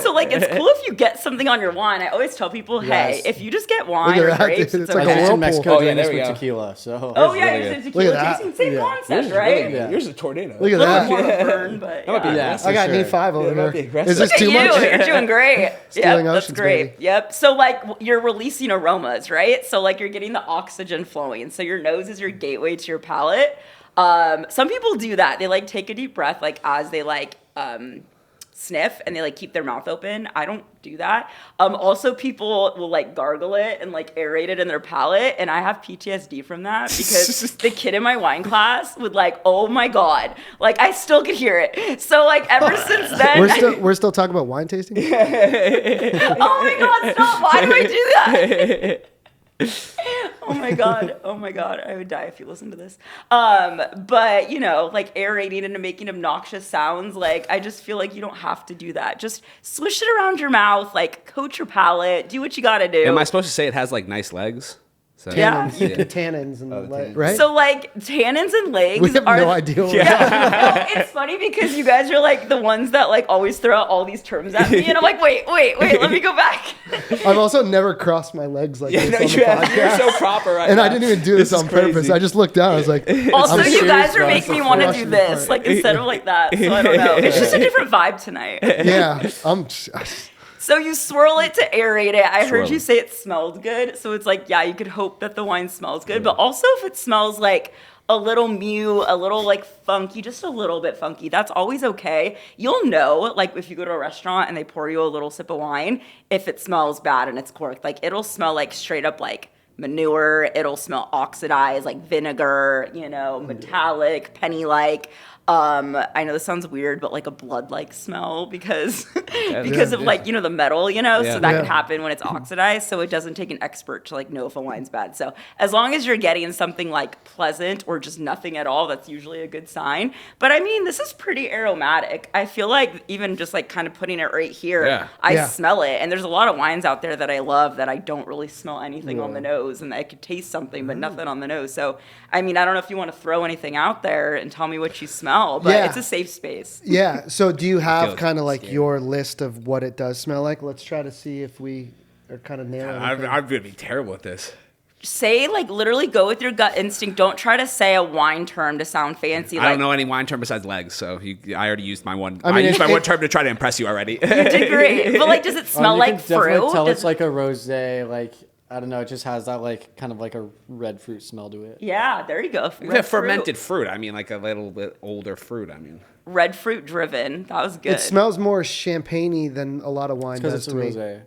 [SPEAKER 1] So like it's cool if you get something on your wine. I always tell people, hey, if you just get wine or
[SPEAKER 2] Look at that,
[SPEAKER 1] grapes,
[SPEAKER 2] dude.
[SPEAKER 1] it's
[SPEAKER 2] It's like
[SPEAKER 1] okay.
[SPEAKER 2] a
[SPEAKER 4] in
[SPEAKER 2] whirlpool.
[SPEAKER 4] Mexico doing
[SPEAKER 3] there
[SPEAKER 4] this
[SPEAKER 3] we
[SPEAKER 4] with
[SPEAKER 3] go.
[SPEAKER 4] tequila. So
[SPEAKER 1] Oh
[SPEAKER 3] That's
[SPEAKER 1] yeah,
[SPEAKER 3] really
[SPEAKER 1] you're
[SPEAKER 3] good.
[SPEAKER 1] tequila
[SPEAKER 2] Look at that.
[SPEAKER 1] tasting, same concept, right?
[SPEAKER 3] Really good. Yours is a tornado.
[SPEAKER 2] Look at
[SPEAKER 1] A little
[SPEAKER 2] that.
[SPEAKER 1] more of a burn, but
[SPEAKER 3] That might be
[SPEAKER 4] Yeah.
[SPEAKER 2] I got an
[SPEAKER 4] Sure.
[SPEAKER 2] E5 over
[SPEAKER 3] Yeah, that'd be
[SPEAKER 2] there.
[SPEAKER 3] aggressive.
[SPEAKER 2] Is this
[SPEAKER 1] Look
[SPEAKER 2] too
[SPEAKER 1] at
[SPEAKER 2] much?
[SPEAKER 1] you. You're doing great.
[SPEAKER 2] Stealing
[SPEAKER 1] Yep, that's
[SPEAKER 2] oceans,
[SPEAKER 1] great.
[SPEAKER 2] baby.
[SPEAKER 1] Yep. So like you're releasing aromas, right? So like you're getting the oxygen flowing. So your nose is your gateway to your palate. Some people do that. They like take a deep breath, like as they like sniff, and they like keep their mouth open. I don't do that. Also, people will like gargle it and like aerate it in their palate, and I have PTSD from that because the kid in my wine class would like, oh my god, like I still could hear it. So like ever since then,
[SPEAKER 2] We're still talking about wine tasting.
[SPEAKER 1] oh my god, stop! Why do I do that? Oh my god, I would die if you listened to this. But you know, like aerating and making obnoxious sounds, like I just feel like you don't have to do that. Just swish it around your mouth, like coat your palate, do what you gotta do.
[SPEAKER 3] Am I supposed to say it has like nice legs? So,
[SPEAKER 1] Yeah.
[SPEAKER 2] Tannins and right?
[SPEAKER 1] So like tannins and legs
[SPEAKER 2] We have
[SPEAKER 1] are
[SPEAKER 2] no idea.
[SPEAKER 1] No, it's funny because you guys are like the ones that like always throw out all these terms at me, and I'm like, wait, let me go back.
[SPEAKER 2] I've also never crossed my legs like this on the
[SPEAKER 3] you're
[SPEAKER 2] podcast.
[SPEAKER 3] so proper right
[SPEAKER 2] And
[SPEAKER 3] now.
[SPEAKER 2] I didn't even do this on purpose. I just looked down. I was like,
[SPEAKER 1] Also,
[SPEAKER 2] I'm
[SPEAKER 1] you guys are
[SPEAKER 2] serious,
[SPEAKER 1] making me
[SPEAKER 2] bro.
[SPEAKER 1] want to
[SPEAKER 2] It's
[SPEAKER 1] do
[SPEAKER 2] rushing
[SPEAKER 1] this,
[SPEAKER 2] apart.
[SPEAKER 1] like instead of like that. So I don't know. It's just a different vibe tonight.
[SPEAKER 2] Yeah,
[SPEAKER 1] So you swirl it to aerate it. I heard
[SPEAKER 3] Swirl
[SPEAKER 1] you
[SPEAKER 3] it.
[SPEAKER 1] say it smelled good. So it's like, yeah, you could hope that the wine smells good. But also if it smells like a little a little like funky, just a little bit funky, that's always okay. You'll know, like if you go to a restaurant and they pour you a little sip of wine, if it smells bad and it's corked. Like it'll smell like straight up like manure. It'll smell oxidized, like vinegar, metallic, penny-like. I know this sounds weird, but like a blood-like smell because of like, the metal, so that can happen when it's oxidized. So it doesn't take an expert to like know if a wine's bad. So as long as you're getting something like pleasant or just nothing at all, that's usually a good sign. But I mean, this is pretty aromatic. I feel like even just like kind of putting it right here, I smell it. And there's a lot of wines out there that I love that I don't really smell anything on the nose, and I could taste something, but nothing on the nose. So, I mean, I don't know if you want to throw anything out there and tell me what you smell. But it's a safe space.
[SPEAKER 2] Yeah. So do you have kind of like
[SPEAKER 3] scary.
[SPEAKER 2] your list of what it does smell like? Let's try to see if we are kind of nailing it.
[SPEAKER 3] I'm going to be terrible at this.
[SPEAKER 1] Say, like, literally go with your gut instinct. Don't try to say a wine term to sound fancy.
[SPEAKER 3] I don't know any wine term besides legs, so I already used my one.
[SPEAKER 2] I mean,
[SPEAKER 3] used my one term to try to impress you already.
[SPEAKER 1] You did great. But, like, does it smell like
[SPEAKER 4] You can definitely
[SPEAKER 1] fruit?
[SPEAKER 4] tell
[SPEAKER 1] Does
[SPEAKER 4] it's like a rosé, like, I don't know, it just has that, like, kind of like a red fruit smell to it.
[SPEAKER 1] Yeah, there you go.
[SPEAKER 3] Yeah, fermented fruit. I mean, like a little bit older fruit. I mean,
[SPEAKER 1] Red fruit driven. That was good.
[SPEAKER 2] It smells more champagne-y than a lot of wine
[SPEAKER 4] Because
[SPEAKER 2] does
[SPEAKER 4] it's a
[SPEAKER 2] to me.
[SPEAKER 4] rosé.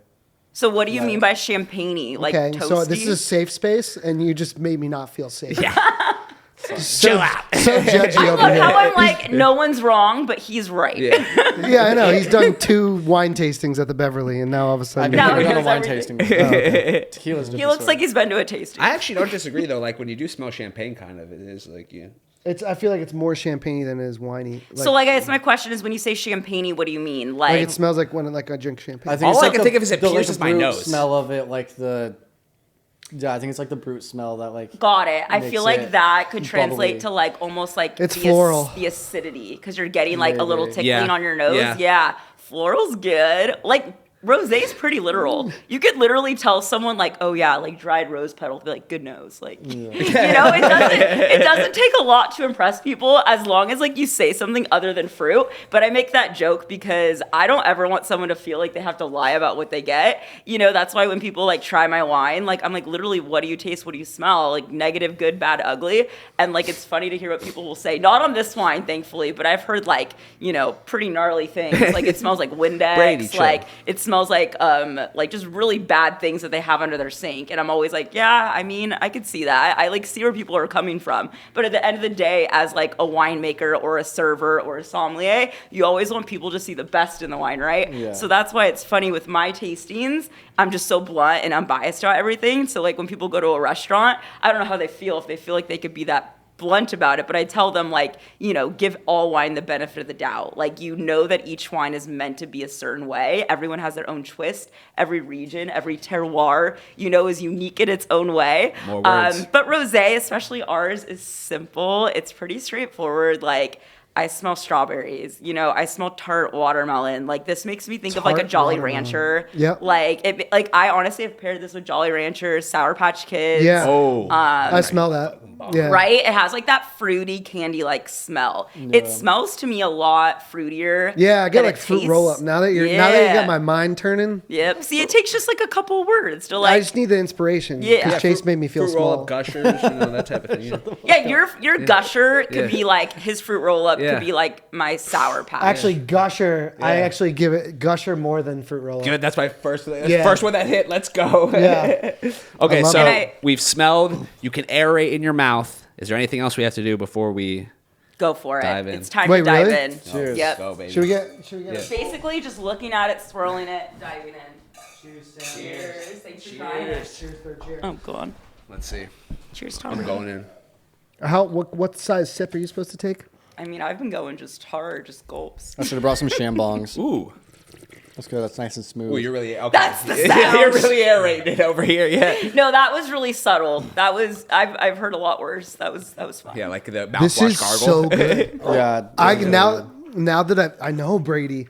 [SPEAKER 1] So what do you mean by champagne-y? Like
[SPEAKER 2] Okay,
[SPEAKER 1] toasty?
[SPEAKER 2] so this is a safe space, and you just made me not feel safe.
[SPEAKER 3] yeah.
[SPEAKER 2] Chill out. So judgy over
[SPEAKER 1] Look
[SPEAKER 2] here.
[SPEAKER 1] how I'm like, no one's wrong, but he's right.
[SPEAKER 3] Yeah.
[SPEAKER 2] Yeah, I know. He's done 2 wine tastings at the Beverly, and now all of a
[SPEAKER 4] I've
[SPEAKER 2] sudden,
[SPEAKER 1] Now
[SPEAKER 4] never
[SPEAKER 1] he
[SPEAKER 4] done a
[SPEAKER 1] knows
[SPEAKER 4] wine
[SPEAKER 1] everything.
[SPEAKER 4] tasting. Tequila's
[SPEAKER 1] He looks like he's been to a tasting.
[SPEAKER 3] I actually don't disagree though. Like when you do smell champagne, kind of, it is like
[SPEAKER 2] I feel like it's more champagne than it is winey.
[SPEAKER 1] So, like, I guess my question is, when you say champagne, what do you mean?
[SPEAKER 2] like it smells like when I drink champagne.
[SPEAKER 4] I think
[SPEAKER 3] All
[SPEAKER 4] it's
[SPEAKER 3] I
[SPEAKER 4] like
[SPEAKER 3] can think of is it
[SPEAKER 4] the, like,
[SPEAKER 3] pierces
[SPEAKER 4] the
[SPEAKER 3] my
[SPEAKER 4] brute
[SPEAKER 3] nose.
[SPEAKER 4] smell of it, like I think it's like the brute smell that like.
[SPEAKER 1] Got it. I
[SPEAKER 4] makes
[SPEAKER 1] feel like
[SPEAKER 4] it
[SPEAKER 1] that could translate
[SPEAKER 4] bubbly.
[SPEAKER 1] to like almost like
[SPEAKER 2] It's
[SPEAKER 1] the
[SPEAKER 2] floral.
[SPEAKER 1] the acidity because you're getting like a little
[SPEAKER 4] Maybe.
[SPEAKER 1] tickling
[SPEAKER 3] Yeah.
[SPEAKER 1] on your nose.
[SPEAKER 3] Yeah.
[SPEAKER 1] Yeah. Floral's good. Like rosé's pretty literal. You could literally tell someone like, oh yeah, like dried rose petal, be like, good nose. Like it doesn't take a lot to impress people as long as like you say something other than fruit. But I make that joke because I don't ever want someone to feel like they have to lie about what they get. That's why when people like try my wine, like I'm like, literally, what do you taste? What do you smell? Like negative, good, bad, ugly. And like it's funny to hear what people will say. Not on this wine, thankfully, but I've heard like, pretty gnarly things. Like it smells like Windex.
[SPEAKER 3] Brady, chill.
[SPEAKER 1] Like it smells like just really bad things that they have under their sink. And I'm always like, yeah, I mean, I could see that. I like see where people are coming from. But at the end of the day, as like a winemaker or a server or a sommelier, you always want people to see the best in the wine, right?
[SPEAKER 4] Yeah.
[SPEAKER 1] So that's why it's funny with my tastings. I'm just so blunt and unbiased about everything. So like when people go to a restaurant, I don't know how they feel, if they feel like they could be that blunt about it, but I tell them like, give all wine the benefit of the doubt. Like, that each wine is meant to be a certain way. Everyone has their own twist. Every region, every terroir, is unique in its own way.
[SPEAKER 3] More words.
[SPEAKER 1] But rosé, especially ours, is simple. It's pretty straightforward. Like, I smell strawberries, I smell tart watermelon. Like this makes me think of like a
[SPEAKER 2] Tart
[SPEAKER 1] Jolly
[SPEAKER 2] watermelon.
[SPEAKER 1] Rancher.
[SPEAKER 2] Yep.
[SPEAKER 1] Like I honestly have paired this with Jolly Rancher, Sour Patch Kids.
[SPEAKER 2] Yeah.
[SPEAKER 3] Oh.
[SPEAKER 2] I smell that. Yeah.
[SPEAKER 1] Right? It has like that fruity candy like smell. It smells to me a lot fruitier.
[SPEAKER 2] Yeah, I get
[SPEAKER 1] than
[SPEAKER 2] like
[SPEAKER 1] it
[SPEAKER 2] fruit
[SPEAKER 1] tastes.
[SPEAKER 2] roll up. Now that you got my mind turning,
[SPEAKER 1] Yep. See, it takes just like a couple words to like
[SPEAKER 2] I just need the inspiration.
[SPEAKER 1] Yeah.
[SPEAKER 2] Because
[SPEAKER 1] Yeah,
[SPEAKER 2] Chase made me feel
[SPEAKER 3] fruit roll
[SPEAKER 2] small.
[SPEAKER 3] up gushers, that type of thing.
[SPEAKER 1] your gusher could be like his fruit roll up
[SPEAKER 3] Yeah.
[SPEAKER 1] could be like my Sour Patch.
[SPEAKER 2] Actually, Gusher, I actually give it Gusher more than fruit roll up.
[SPEAKER 3] Good. That's my first
[SPEAKER 2] Yeah.
[SPEAKER 3] first one that hit. Let's go.
[SPEAKER 2] Yeah.
[SPEAKER 3] Okay,
[SPEAKER 2] I love
[SPEAKER 3] so
[SPEAKER 1] it.
[SPEAKER 3] we've smelled. You can aerate in your mouth. Is there anything else we have to do before we
[SPEAKER 1] Go for it.
[SPEAKER 3] Dive in.
[SPEAKER 1] It's time
[SPEAKER 2] Wait,
[SPEAKER 1] to dive
[SPEAKER 2] really?
[SPEAKER 1] in.
[SPEAKER 4] Cheers.
[SPEAKER 1] Yep.
[SPEAKER 3] go, baby?
[SPEAKER 2] Should we get
[SPEAKER 1] Basically just looking at it, swirling it, diving in.
[SPEAKER 2] Cheers, Sam.
[SPEAKER 1] Cheers. Thanks for trying it.
[SPEAKER 2] Cheers for a cheer.
[SPEAKER 1] Oh, go on.
[SPEAKER 3] Let's see.
[SPEAKER 1] Cheers, Tom.
[SPEAKER 3] I'm going in.
[SPEAKER 2] What size sip are you supposed to take?
[SPEAKER 1] I mean, I've been going just hard, just gulps.
[SPEAKER 4] I should have brought some shambongs.
[SPEAKER 3] Ooh.
[SPEAKER 4] That's good. That's nice and smooth.
[SPEAKER 3] Oh, you're really okay.
[SPEAKER 1] That's the sound.
[SPEAKER 3] You're really aerated over here. Yeah.
[SPEAKER 1] No, that was really subtle. That was I've heard a lot worse. That was fun.
[SPEAKER 3] Yeah, like the
[SPEAKER 2] This
[SPEAKER 3] mouthwash
[SPEAKER 2] is
[SPEAKER 3] gargle.
[SPEAKER 2] so good.
[SPEAKER 4] Yeah.
[SPEAKER 2] I
[SPEAKER 4] yeah.
[SPEAKER 2] now that I know Brady,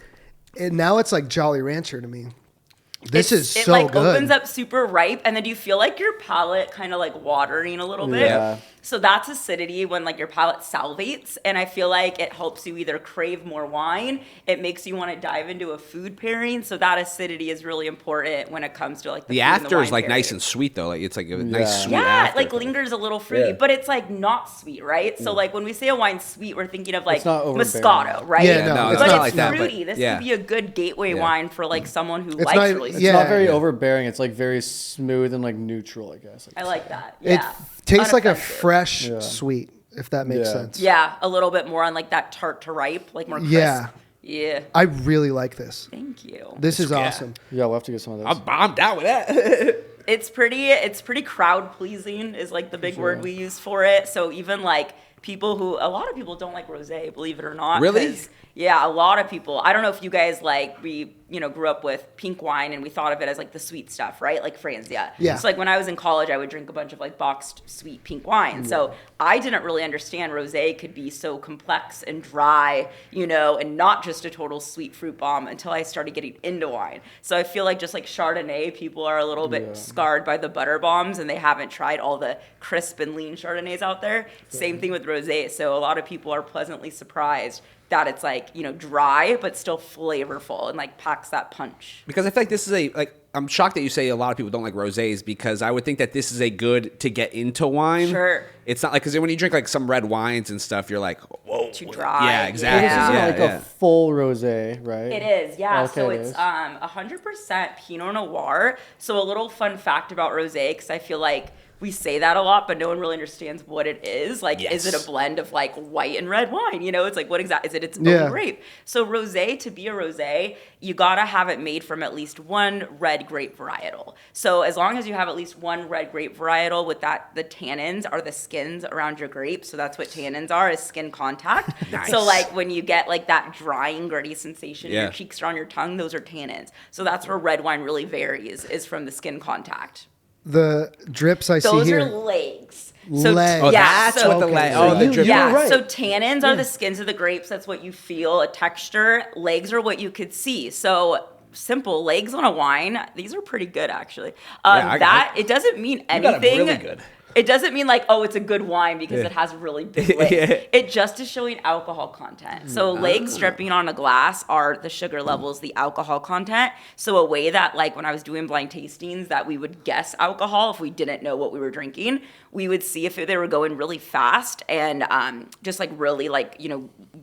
[SPEAKER 2] now it's like Jolly Rancher to me. This is
[SPEAKER 1] It
[SPEAKER 2] so
[SPEAKER 1] like
[SPEAKER 2] good.
[SPEAKER 1] opens up super ripe, and then do you feel like your palate kind of like watering a little bit?
[SPEAKER 4] Yeah.
[SPEAKER 1] So that's acidity when like your palate salivates, and I feel like it helps you either crave more wine, it makes you want to dive into a food pairing. So that acidity is really important when it comes to like
[SPEAKER 3] The
[SPEAKER 1] food and
[SPEAKER 3] after
[SPEAKER 1] wine
[SPEAKER 3] is like
[SPEAKER 1] pairing.
[SPEAKER 3] nice and sweet though. Like it's like a nice sweet
[SPEAKER 1] Yeah,
[SPEAKER 3] after.
[SPEAKER 1] it like lingers a little fruity,
[SPEAKER 3] Yeah.
[SPEAKER 1] but it's like not sweet, right? So like when we say a wine's sweet, we're thinking of like
[SPEAKER 4] It's not overbearing.
[SPEAKER 1] Moscato, right?
[SPEAKER 2] Yeah, no,
[SPEAKER 3] no,
[SPEAKER 2] it's
[SPEAKER 1] but
[SPEAKER 2] not
[SPEAKER 1] it's
[SPEAKER 3] like that, but-
[SPEAKER 1] fruity. This
[SPEAKER 3] yeah.
[SPEAKER 1] would be a good gateway
[SPEAKER 3] Yeah.
[SPEAKER 1] wine for like someone who
[SPEAKER 2] It's
[SPEAKER 1] likes
[SPEAKER 2] not-
[SPEAKER 1] really
[SPEAKER 4] It's
[SPEAKER 1] sweet.
[SPEAKER 2] yeah.
[SPEAKER 4] not very
[SPEAKER 3] Yeah.
[SPEAKER 4] overbearing. It's like very smooth and like neutral, I guess.
[SPEAKER 1] I like that.
[SPEAKER 2] It
[SPEAKER 1] Yeah.
[SPEAKER 2] tastes like a
[SPEAKER 1] Unoffensive.
[SPEAKER 2] fresh
[SPEAKER 4] Yeah.
[SPEAKER 2] sweet, if that makes
[SPEAKER 4] Yeah.
[SPEAKER 2] sense.
[SPEAKER 1] Yeah, a little bit more on like that tart to ripe, like more crisp.
[SPEAKER 2] Yeah.
[SPEAKER 1] Yeah.
[SPEAKER 2] I really like this.
[SPEAKER 1] Thank you.
[SPEAKER 2] This is
[SPEAKER 3] Yeah.
[SPEAKER 2] awesome.
[SPEAKER 4] Yeah, we'll have to get some of those.
[SPEAKER 3] I'm down with that.
[SPEAKER 1] It's pretty crowd pleasing is like the big word we use for it. So even like people who a lot of people don't like rosé, believe it or not.
[SPEAKER 3] Really?
[SPEAKER 1] 'cause, yeah, a lot of people. I don't know if you guys like we grew up with pink wine and we thought of it as like the sweet stuff, right? Like Franzia.
[SPEAKER 2] Yeah.
[SPEAKER 1] So like when I was in college, I would drink a bunch of like boxed sweet pink wine. So I didn't really understand rosé could be so complex and dry, and not just a total sweet fruit bomb until I started getting into wine. So I feel like just like Chardonnay, people are a little bit scarred by the butter bombs and they haven't tried all the crisp and lean Chardonnays out there. Same thing with rosé. So a lot of people are pleasantly surprised that it's like, dry, but still flavorful and like packs that punch.
[SPEAKER 3] Because I feel like this is I'm shocked that you say a lot of people don't like rosés because I would think that this is a good to get into wine.
[SPEAKER 1] Sure.
[SPEAKER 3] It's not like, because when you drink like some red wines and stuff, you're like, whoa.
[SPEAKER 1] Too dry.
[SPEAKER 3] Yeah, exactly.
[SPEAKER 4] This isn't
[SPEAKER 1] Yeah.
[SPEAKER 4] like a full rosé, right?
[SPEAKER 1] It is, yeah.
[SPEAKER 4] Okay,
[SPEAKER 1] So
[SPEAKER 4] it
[SPEAKER 1] it's
[SPEAKER 4] is.
[SPEAKER 1] 100% Pinot Noir. So a little fun fact about rosé, because I feel like we say that a lot, but no one really understands what it is. Like, is it
[SPEAKER 3] Yes.
[SPEAKER 1] a blend of like white and red wine? It's like, what exactly is it? It's own
[SPEAKER 2] Yeah.
[SPEAKER 1] grape. So rosé, to be a rosé, you gotta have it made from at least one red grape varietal. So as long as you have at least one red grape varietal with that, the tannins are the skins around your grape. So that's what tannins are, is skin contact.
[SPEAKER 3] Nice.
[SPEAKER 1] So like when you get like that drying, gritty sensation in
[SPEAKER 3] Yeah.
[SPEAKER 1] your cheeks or on your tongue, those are tannins. So that's where red wine really varies, is from the skin contact.
[SPEAKER 2] The drips I see
[SPEAKER 1] Those
[SPEAKER 2] here.
[SPEAKER 1] are legs. So,
[SPEAKER 2] Legs.
[SPEAKER 3] Oh,
[SPEAKER 1] yeah,
[SPEAKER 3] that's
[SPEAKER 1] so,
[SPEAKER 3] what the
[SPEAKER 2] okay.
[SPEAKER 3] leg.
[SPEAKER 2] So
[SPEAKER 3] Oh, the
[SPEAKER 2] you-
[SPEAKER 3] drip.
[SPEAKER 1] yeah,
[SPEAKER 4] right.
[SPEAKER 1] so tannins are the skins of the grapes. That's what you feel, a texture. Legs are what you could see. So simple legs on a wine. These are pretty good, actually. It doesn't mean
[SPEAKER 3] got 'em
[SPEAKER 1] anything.
[SPEAKER 3] really good.
[SPEAKER 1] It doesn't mean like, oh, it's a good wine because
[SPEAKER 3] Yeah.
[SPEAKER 1] it has really big legs.
[SPEAKER 3] Yeah.
[SPEAKER 1] It just is showing alcohol content. So legs dripping on a glass are the sugar levels, the alcohol content. So a way that like when I was doing blind tastings that we would guess alcohol if we didn't know what we were drinking, we would see if they were going really fast and just like really like,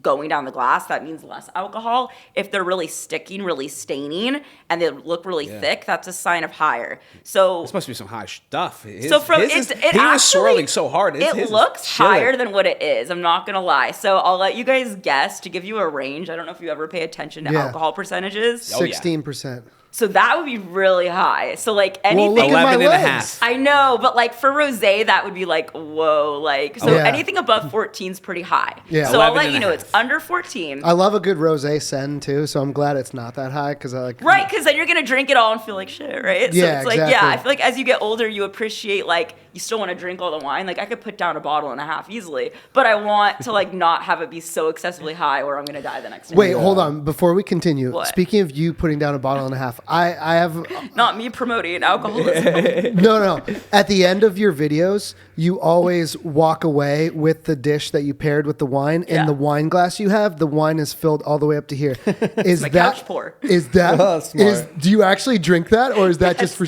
[SPEAKER 1] going down the glass, that means less alcohol. If they're really sticking, really staining, and they look really thick, that's a sign of higher. So
[SPEAKER 3] This must be some high stuff. He
[SPEAKER 1] actually,
[SPEAKER 3] was swirling so hard. His
[SPEAKER 1] It
[SPEAKER 3] is
[SPEAKER 1] looks
[SPEAKER 3] chilling.
[SPEAKER 1] higher than what it is. I'm not gonna lie. So I'll let you guys guess to give you a range. I don't know if you ever pay attention to
[SPEAKER 2] Yeah.
[SPEAKER 1] alcohol percentages.
[SPEAKER 3] Oh, yeah.
[SPEAKER 2] 16%.
[SPEAKER 1] So that would be really high. So like
[SPEAKER 2] Well,
[SPEAKER 1] anything.
[SPEAKER 2] look at my
[SPEAKER 3] 11 and a
[SPEAKER 2] legs.
[SPEAKER 3] half.
[SPEAKER 1] I know, but like for rosé, that would be like, whoa, like, so
[SPEAKER 2] Yeah.
[SPEAKER 1] anything above 14 is pretty high.
[SPEAKER 2] Yeah.
[SPEAKER 1] So I'll
[SPEAKER 3] 11
[SPEAKER 1] let
[SPEAKER 3] and
[SPEAKER 1] you
[SPEAKER 3] a
[SPEAKER 1] know
[SPEAKER 3] half.
[SPEAKER 1] it's under 14.
[SPEAKER 2] I love a good rosé send too, so I'm glad it's not that high because I like.
[SPEAKER 1] Right, because then you're gonna drink it all and feel like shit, right? So
[SPEAKER 2] Yeah,
[SPEAKER 1] it's like, yeah,
[SPEAKER 2] exactly.
[SPEAKER 1] I feel like as you get older, you appreciate like you still want to drink all the wine. Like I could put down a bottle and a half easily, but I want to like not have it be so excessively high or I'm gonna die the next day.
[SPEAKER 2] Wait, hold on. Before we continue,
[SPEAKER 1] What?
[SPEAKER 2] speaking of you putting down a bottle and a half, I have
[SPEAKER 1] Not me promoting alcoholism.
[SPEAKER 2] no. At the end of your videos, you always walk away with the dish that you paired with the wine,
[SPEAKER 1] Yeah.
[SPEAKER 2] and the wine glass you have, the wine is filled all the way up to here. Is
[SPEAKER 1] my
[SPEAKER 2] that
[SPEAKER 1] couch pour.
[SPEAKER 2] Is that
[SPEAKER 4] Oh, smart.
[SPEAKER 2] do you actually drink that, or is that just for?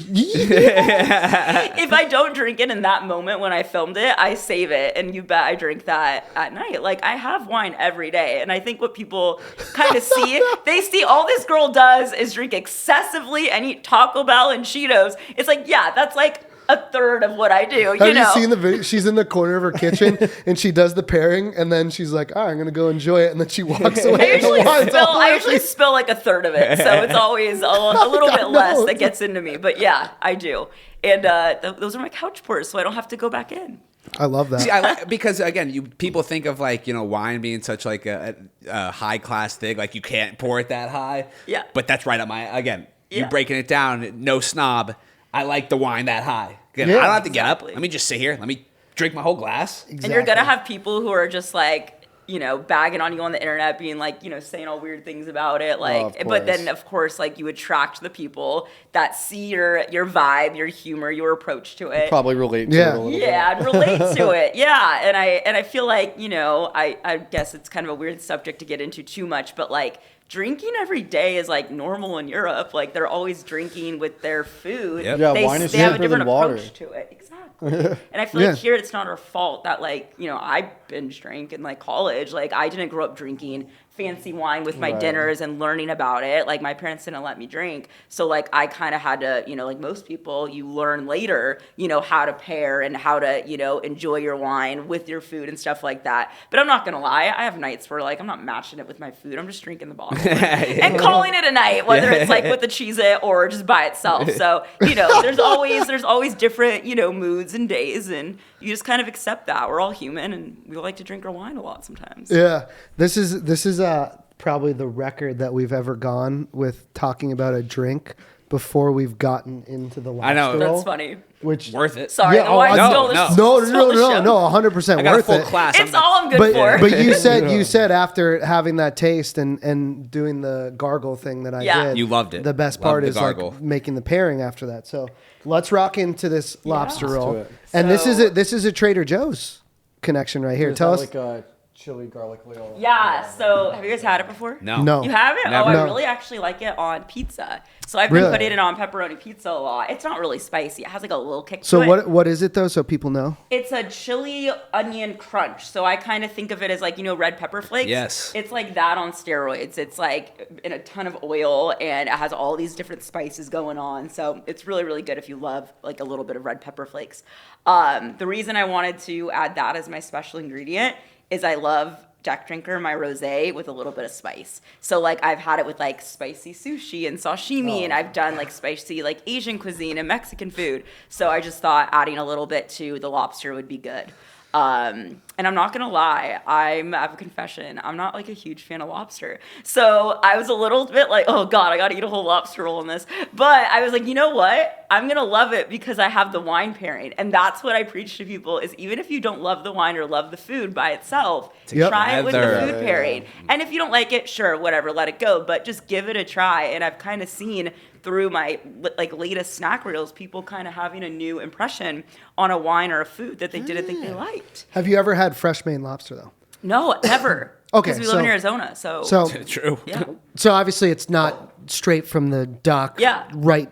[SPEAKER 1] If I don't drink it in that moment when I filmed it, I save it, and you bet I drink that at night. Like I have wine every day, and I think what people kind of see, they see all this girl does is drink excessively and eat Taco Bell and Cheetos. It's like, yeah, that's like a third of what I do.
[SPEAKER 2] Have
[SPEAKER 1] You know,
[SPEAKER 2] you seen the video? She's in the corner of her kitchen and she does the pairing, and then she's like, "All right, I'm gonna go enjoy it," and then she walks away.
[SPEAKER 1] I
[SPEAKER 2] and the
[SPEAKER 1] usually
[SPEAKER 2] wine's
[SPEAKER 1] spill.
[SPEAKER 2] all
[SPEAKER 1] I
[SPEAKER 2] over
[SPEAKER 1] usually
[SPEAKER 2] you.
[SPEAKER 1] spill like a third of it, so it's always a little bit less
[SPEAKER 2] know.
[SPEAKER 1] that gets into me. But yeah, I do, and those are my couch pours, so I don't have to go back in.
[SPEAKER 2] I love that.
[SPEAKER 3] See, because again, people think of like wine being such like a high class thing, like you can't pour it that high.
[SPEAKER 1] Yeah.
[SPEAKER 3] But that's right up my you
[SPEAKER 1] Yeah.
[SPEAKER 3] breaking it down. No snob. I like the wine that high. Again,
[SPEAKER 2] Yeah.
[SPEAKER 3] I don't have to get up.
[SPEAKER 1] Exactly.
[SPEAKER 3] Let me just sit here. Let me drink my whole glass.
[SPEAKER 1] And you're gonna have people who are just like, bagging on you on the internet, being like, saying all weird things about it. Like,
[SPEAKER 4] of
[SPEAKER 1] but then
[SPEAKER 4] course.
[SPEAKER 1] of course, like you attract the people that see your vibe, your humor, your approach to it.
[SPEAKER 4] Probably relate to
[SPEAKER 2] Yeah.
[SPEAKER 4] it a little bit.
[SPEAKER 1] Yeah, I'd relate to it. Yeah, and I feel like I guess it's kind of a weird subject to get into too much, but like drinking every day is like normal in Europe. Like they're always drinking with their food.
[SPEAKER 3] Yep.
[SPEAKER 4] Yeah, wine is
[SPEAKER 1] they have a
[SPEAKER 4] cheaper
[SPEAKER 1] different
[SPEAKER 4] than water.
[SPEAKER 1] approach to it. Exactly. And I feel
[SPEAKER 2] Yeah.
[SPEAKER 1] like here it's not our fault that like I binge drank in like college. Like I didn't grow up drinking fancy wine with my
[SPEAKER 4] Right.
[SPEAKER 1] dinners and learning about it. Like my parents didn't let me drink. So like I kind of had to, like most people, you learn later, how to pair and how to, enjoy your wine with your food and stuff like that. But I'm not going to lie. I have nights where like I'm not matching it with my food. I'm just drinking the bottle and calling it a night, whether it's like with the Cheez-It or just by itself. So, there's always different, moods and days, and you just kind of accept that. We're all human and we like to drink our wine a lot sometimes.
[SPEAKER 2] Yeah, this is probably the record that we've ever gone with talking about a drink before we've gotten into the lobster
[SPEAKER 3] I know.
[SPEAKER 2] roll.
[SPEAKER 1] That's funny.
[SPEAKER 2] Which
[SPEAKER 3] Worth it.
[SPEAKER 1] Sorry,
[SPEAKER 2] Yeah,
[SPEAKER 1] the wine
[SPEAKER 2] I-
[SPEAKER 1] stole the
[SPEAKER 3] no.
[SPEAKER 1] stole the show.
[SPEAKER 2] 100%
[SPEAKER 3] I got a
[SPEAKER 2] worth
[SPEAKER 3] full
[SPEAKER 2] it.
[SPEAKER 3] class.
[SPEAKER 1] It's all I'm good
[SPEAKER 2] But
[SPEAKER 1] for.
[SPEAKER 2] but you said after having that taste and doing the gargle thing that I
[SPEAKER 1] Yeah.
[SPEAKER 2] did,
[SPEAKER 3] You loved it.
[SPEAKER 2] The best
[SPEAKER 3] Loved
[SPEAKER 2] part
[SPEAKER 3] the
[SPEAKER 2] is
[SPEAKER 3] gargle.
[SPEAKER 2] like making the pairing after that. So let's rock into this lobster
[SPEAKER 4] Let's
[SPEAKER 2] roll.
[SPEAKER 4] do it.
[SPEAKER 2] And
[SPEAKER 1] So-
[SPEAKER 2] this is a Trader Joe's connection right here.
[SPEAKER 4] Is
[SPEAKER 2] Tell
[SPEAKER 4] that
[SPEAKER 2] us.
[SPEAKER 4] like a chili garlic oil?
[SPEAKER 1] Yeah, so have you guys had it before?
[SPEAKER 3] No.
[SPEAKER 2] No.
[SPEAKER 1] You haven't?
[SPEAKER 3] Never.
[SPEAKER 1] Oh,
[SPEAKER 2] No.
[SPEAKER 1] I really actually like it on pizza. So I've been
[SPEAKER 2] Really?
[SPEAKER 1] putting it on pepperoni pizza a lot. It's not really spicy. It has like a little kick
[SPEAKER 2] So
[SPEAKER 1] to it.
[SPEAKER 2] what is it though? So people know.
[SPEAKER 1] It's a chili onion crunch. So I kind of think of it as like, red pepper flakes.
[SPEAKER 3] Yes.
[SPEAKER 1] It's like that on steroids. It's like in a ton of oil and it has all these different spices going on. So it's really, really good if you love like a little bit of red pepper flakes. The reason I wanted to add that as my special ingredient is I love Jack Drinker, my rosé, with a little bit of spice. So like I've had it with like spicy sushi and sashimi, and I've done like spicy like Asian cuisine and Mexican food. So I just thought adding a little bit to the lobster would be good. And I'm not gonna lie, I have a confession. I'm not like a huge fan of lobster. So I was a little bit like, oh God, I gotta eat a whole lobster roll in this. But I was like, you know what? I'm gonna love it because I have the wine pairing. And that's what I preach to people is even if you don't love the wine or love the food by itself,
[SPEAKER 2] Yep.
[SPEAKER 1] try it with the
[SPEAKER 3] Together.
[SPEAKER 1] food pairing. And if you don't like it, sure, whatever, let it go. But just give it a try. And I've kind of seen through my like latest snack reels, people kind of having a new impression on a wine or a food that they didn't think they liked.
[SPEAKER 2] Have you ever had fresh Maine lobster though?
[SPEAKER 1] No, never.
[SPEAKER 2] Okay,
[SPEAKER 1] Because we live in
[SPEAKER 2] so-
[SPEAKER 1] Arizona, so.
[SPEAKER 3] True.
[SPEAKER 1] Yeah.
[SPEAKER 2] So obviously it's not straight from the dock
[SPEAKER 1] Yeah.
[SPEAKER 2] right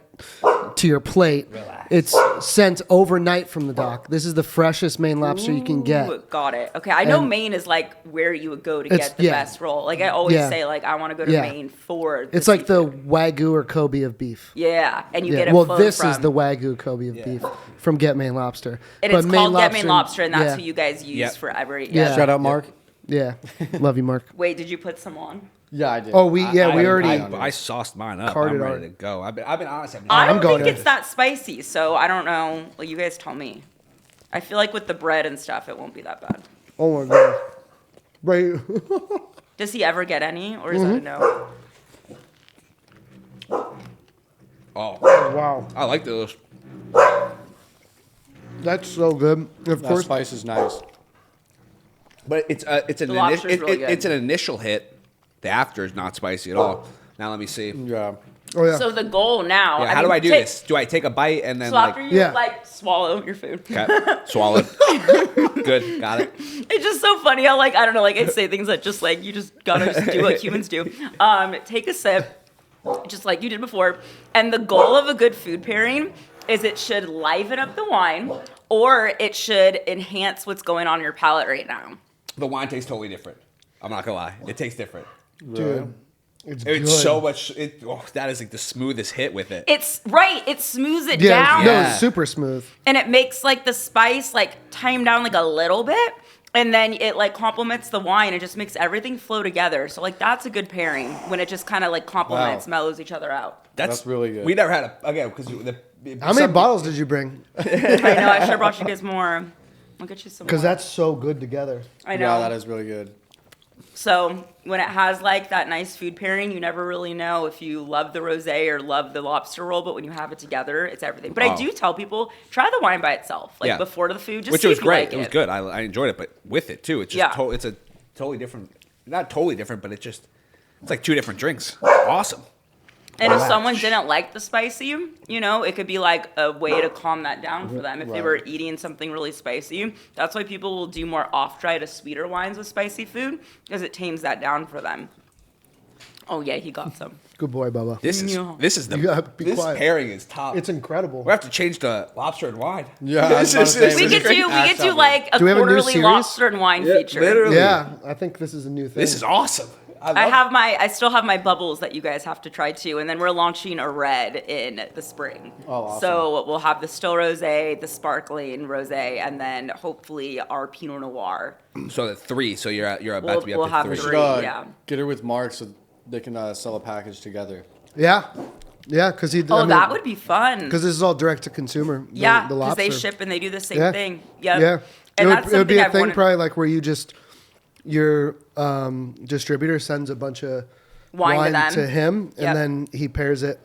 [SPEAKER 2] to your plate. It's sent overnight from the dock. This is the freshest Maine lobster you can get.
[SPEAKER 1] Ooh, got it. Okay, I know
[SPEAKER 2] And-
[SPEAKER 1] Maine is like where you would go to
[SPEAKER 2] It's-
[SPEAKER 1] get the
[SPEAKER 2] yeah.
[SPEAKER 1] best roll. Like I always
[SPEAKER 2] Yeah.
[SPEAKER 1] say, like I want to go to
[SPEAKER 2] Yeah.
[SPEAKER 1] Maine for.
[SPEAKER 2] It's like the Wagyu or Kobe of beef.
[SPEAKER 1] Yeah, and you get it.
[SPEAKER 2] Well,
[SPEAKER 1] flown
[SPEAKER 2] this
[SPEAKER 1] from,
[SPEAKER 2] is the Wagyu Kobe of beef from Get Maine Lobster.
[SPEAKER 1] And
[SPEAKER 2] But
[SPEAKER 1] it's
[SPEAKER 2] Maine
[SPEAKER 1] called Get Maine Lobster, and that's
[SPEAKER 2] yeah.
[SPEAKER 1] who you guys use
[SPEAKER 3] Yep.
[SPEAKER 1] for every.
[SPEAKER 2] Yeah.
[SPEAKER 4] Shout out, Mark.
[SPEAKER 2] Yeah, love you, Mark.
[SPEAKER 1] Wait, did you put some on?
[SPEAKER 4] Yeah, I did.
[SPEAKER 2] Oh, we already.
[SPEAKER 3] I sauced mine up.
[SPEAKER 2] Carted
[SPEAKER 3] I'm ready
[SPEAKER 2] our-
[SPEAKER 3] to go. I've been honest.
[SPEAKER 1] I don't
[SPEAKER 2] going
[SPEAKER 1] think
[SPEAKER 2] to-
[SPEAKER 1] it's that spicy, so I don't know. Well, you guys tell me. I feel like with the bread and stuff, it won't be that bad.
[SPEAKER 2] Oh my god! Right.
[SPEAKER 1] Does he ever get any, or is
[SPEAKER 2] Mm-hmm.
[SPEAKER 1] that a no?
[SPEAKER 3] Oh,
[SPEAKER 2] Wow,
[SPEAKER 3] I like those.
[SPEAKER 2] that's so good. Of
[SPEAKER 4] That
[SPEAKER 2] course,
[SPEAKER 4] spice is nice.
[SPEAKER 3] But it's an
[SPEAKER 1] lobster's really good.
[SPEAKER 3] it's an initial hit. The after is not spicy at all. Now let me see.
[SPEAKER 4] Yeah.
[SPEAKER 2] oh yeah.
[SPEAKER 1] So the goal now.
[SPEAKER 3] Yeah, how do I do this? Do I take a bite and then
[SPEAKER 1] So after
[SPEAKER 3] like
[SPEAKER 1] you
[SPEAKER 2] Yeah.
[SPEAKER 1] like swallow your food.
[SPEAKER 3] okay, swallow it? Good, got it.
[SPEAKER 1] It's just so funny how like I don't know, like I say things that just like you just gotta just do what humans do. Take a sip, just like you did before. And the goal of a good food pairing is it should liven up the wine or it should enhance what's going on in your palate right now.
[SPEAKER 3] The wine tastes totally different. I'm not gonna lie, it tastes different.
[SPEAKER 2] Dude, it's
[SPEAKER 3] It's
[SPEAKER 2] good.
[SPEAKER 3] so much. That is like the smoothest hit with it.
[SPEAKER 1] It's right, it smooths it
[SPEAKER 2] Yeah,
[SPEAKER 1] down
[SPEAKER 2] no,
[SPEAKER 3] Yeah.
[SPEAKER 2] it's super smooth.
[SPEAKER 1] and it makes like the spice like tame down like a little bit. And then it like complements the wine. It just makes everything flow together. So like that's a good pairing when it just kind of like complements,
[SPEAKER 4] Wow.
[SPEAKER 1] mellows each other out.
[SPEAKER 4] That's really good.
[SPEAKER 3] We never had a again because
[SPEAKER 2] How many bottles did you bring?
[SPEAKER 1] I know I should have brought you guys more. I'll get you some
[SPEAKER 2] Because
[SPEAKER 1] more.
[SPEAKER 2] that's so good together.
[SPEAKER 1] I know.
[SPEAKER 4] Yeah, that is really good.
[SPEAKER 1] So when it has like that nice food pairing, you never really know if you love the rosé or love the lobster roll. But when you have it together, it's everything. But I do tell people try the wine by itself, like before the food, just
[SPEAKER 3] which
[SPEAKER 1] see
[SPEAKER 3] was
[SPEAKER 1] if you
[SPEAKER 3] great.
[SPEAKER 1] like
[SPEAKER 3] It was good. I enjoyed it, but with it too, it's just it's a totally different. Not totally different, but it's like 2 different drinks. Awesome.
[SPEAKER 1] And if someone didn't like the spicy, you know, it could be like a way to calm that down for them. If they were eating something really spicy, that's why people will do more off-dry to sweeter wines with spicy food, because it tames that down for them. Oh yeah, he got some.
[SPEAKER 2] Good boy, Bubba.
[SPEAKER 3] This is the
[SPEAKER 2] You gotta be
[SPEAKER 3] this
[SPEAKER 2] quiet.
[SPEAKER 3] pairing is top.
[SPEAKER 2] It's incredible.
[SPEAKER 3] We have to change to lobster and wine.
[SPEAKER 4] Yeah, I was about to say,
[SPEAKER 1] We could do like a
[SPEAKER 2] Do we have a new
[SPEAKER 1] quarterly
[SPEAKER 2] series?
[SPEAKER 1] lobster and wine feature.
[SPEAKER 3] Literally.
[SPEAKER 2] Yeah, I think this is a new thing.
[SPEAKER 3] This is awesome.
[SPEAKER 1] I still have my bubbles that you guys have to try too, and then we're launching a red in the spring.
[SPEAKER 4] Oh, awesome.
[SPEAKER 1] So we'll have the still rosé, the sparkling rosé, and then hopefully our Pinot Noir.
[SPEAKER 3] So the 3. So you're about
[SPEAKER 1] We'll-
[SPEAKER 3] to be
[SPEAKER 1] we'll
[SPEAKER 3] up
[SPEAKER 1] have
[SPEAKER 3] to 3.
[SPEAKER 1] three. Yeah.
[SPEAKER 4] Get her with Mark so they can sell a package together.
[SPEAKER 2] Yeah, because he.
[SPEAKER 1] Oh, that would be fun.
[SPEAKER 2] Because this is all direct to consumer.
[SPEAKER 1] Yeah,
[SPEAKER 2] the
[SPEAKER 1] because they
[SPEAKER 2] lobster.
[SPEAKER 1] ship and they do the same
[SPEAKER 2] Yeah.
[SPEAKER 1] thing. Yep.
[SPEAKER 2] Yeah,
[SPEAKER 1] And that's
[SPEAKER 2] it would be
[SPEAKER 1] something
[SPEAKER 2] a
[SPEAKER 1] I've
[SPEAKER 2] thing
[SPEAKER 1] wanted-
[SPEAKER 2] probably like where you just your distributor sends a bunch of
[SPEAKER 1] Wine to them.
[SPEAKER 2] him,
[SPEAKER 1] Yep.
[SPEAKER 2] and then he pairs it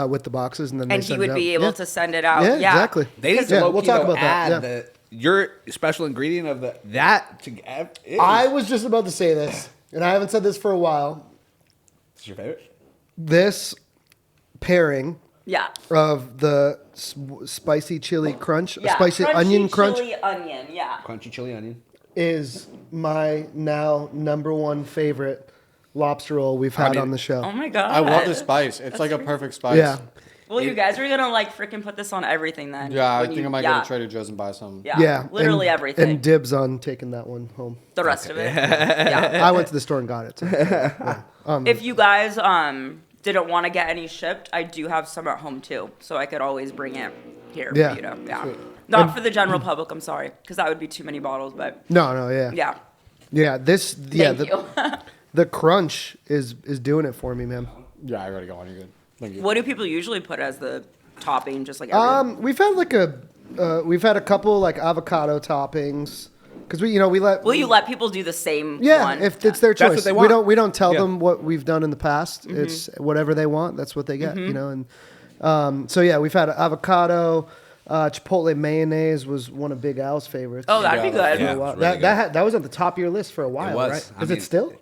[SPEAKER 2] with the boxes, and then
[SPEAKER 1] And
[SPEAKER 2] they
[SPEAKER 1] he
[SPEAKER 2] send
[SPEAKER 1] would
[SPEAKER 2] it out.
[SPEAKER 1] be able
[SPEAKER 2] Yeah.
[SPEAKER 1] to send it out.
[SPEAKER 2] Yeah,
[SPEAKER 1] Yeah,
[SPEAKER 2] exactly.
[SPEAKER 3] They need
[SPEAKER 2] Yeah,
[SPEAKER 3] to
[SPEAKER 2] we'll talk about that,
[SPEAKER 3] add
[SPEAKER 2] yeah.
[SPEAKER 3] your special ingredient of that to
[SPEAKER 2] I was just about to say this, and I haven't said this for a while.
[SPEAKER 3] Is your favorite?
[SPEAKER 2] This pairing
[SPEAKER 1] Yeah.
[SPEAKER 2] of the spicy chili crunch,
[SPEAKER 1] Yeah.
[SPEAKER 2] spicy
[SPEAKER 1] Crunchy
[SPEAKER 2] onion crunch,
[SPEAKER 1] chili onion. Yeah.
[SPEAKER 3] Crunchy chili onion.
[SPEAKER 2] is my now #1 favorite lobster roll we've had on the show.
[SPEAKER 1] Oh my god.
[SPEAKER 4] I love the spice. It's like a perfect spice.
[SPEAKER 2] Yeah.
[SPEAKER 1] Well, you guys are gonna like freaking put this on everything then.
[SPEAKER 4] Yeah, I
[SPEAKER 1] when
[SPEAKER 4] think
[SPEAKER 1] you-
[SPEAKER 4] I might
[SPEAKER 1] yeah.
[SPEAKER 4] go to Trader Joe's and buy some.
[SPEAKER 1] Yeah.
[SPEAKER 2] Yeah.
[SPEAKER 1] Literally
[SPEAKER 2] and,
[SPEAKER 1] everything.
[SPEAKER 2] And dibs on taking that one home.
[SPEAKER 1] The rest of it. Yeah.
[SPEAKER 2] I went to the store and got it. So, yeah.
[SPEAKER 1] If you guys didn't want to get any shipped, I do have some at home too, so I could always bring it here.
[SPEAKER 2] Yeah.
[SPEAKER 1] For you to, yeah. Not for the general public. I'm sorry, because that would be too many bottles. But
[SPEAKER 2] No, yeah.
[SPEAKER 1] yeah.
[SPEAKER 2] Yeah, this
[SPEAKER 1] Thank you.
[SPEAKER 2] the crunch is doing it for me, man.
[SPEAKER 4] Yeah, I gotta go on. You're good. Thank you.
[SPEAKER 1] What do people usually put as the topping? Just like every...
[SPEAKER 2] We've had we've had a couple like avocado toppings because we let
[SPEAKER 1] Will you let people do the same
[SPEAKER 2] yeah
[SPEAKER 1] one?
[SPEAKER 2] if it's their
[SPEAKER 3] That's what
[SPEAKER 2] choice.
[SPEAKER 3] they
[SPEAKER 2] We
[SPEAKER 3] want.
[SPEAKER 2] don't tell
[SPEAKER 3] Yeah.
[SPEAKER 2] them what we've done in the past.
[SPEAKER 1] Mm-hmm.
[SPEAKER 2] It's whatever they want. That's what they get. And so yeah, we've had avocado. Chipotle mayonnaise was one of Big Al's favorites.
[SPEAKER 1] Oh, that'd be good.
[SPEAKER 3] Yeah.
[SPEAKER 2] For a while.
[SPEAKER 3] it's really
[SPEAKER 2] that was at the top of your list for a while,
[SPEAKER 3] was.
[SPEAKER 2] right?
[SPEAKER 3] I
[SPEAKER 2] Is
[SPEAKER 3] mean,
[SPEAKER 2] it still?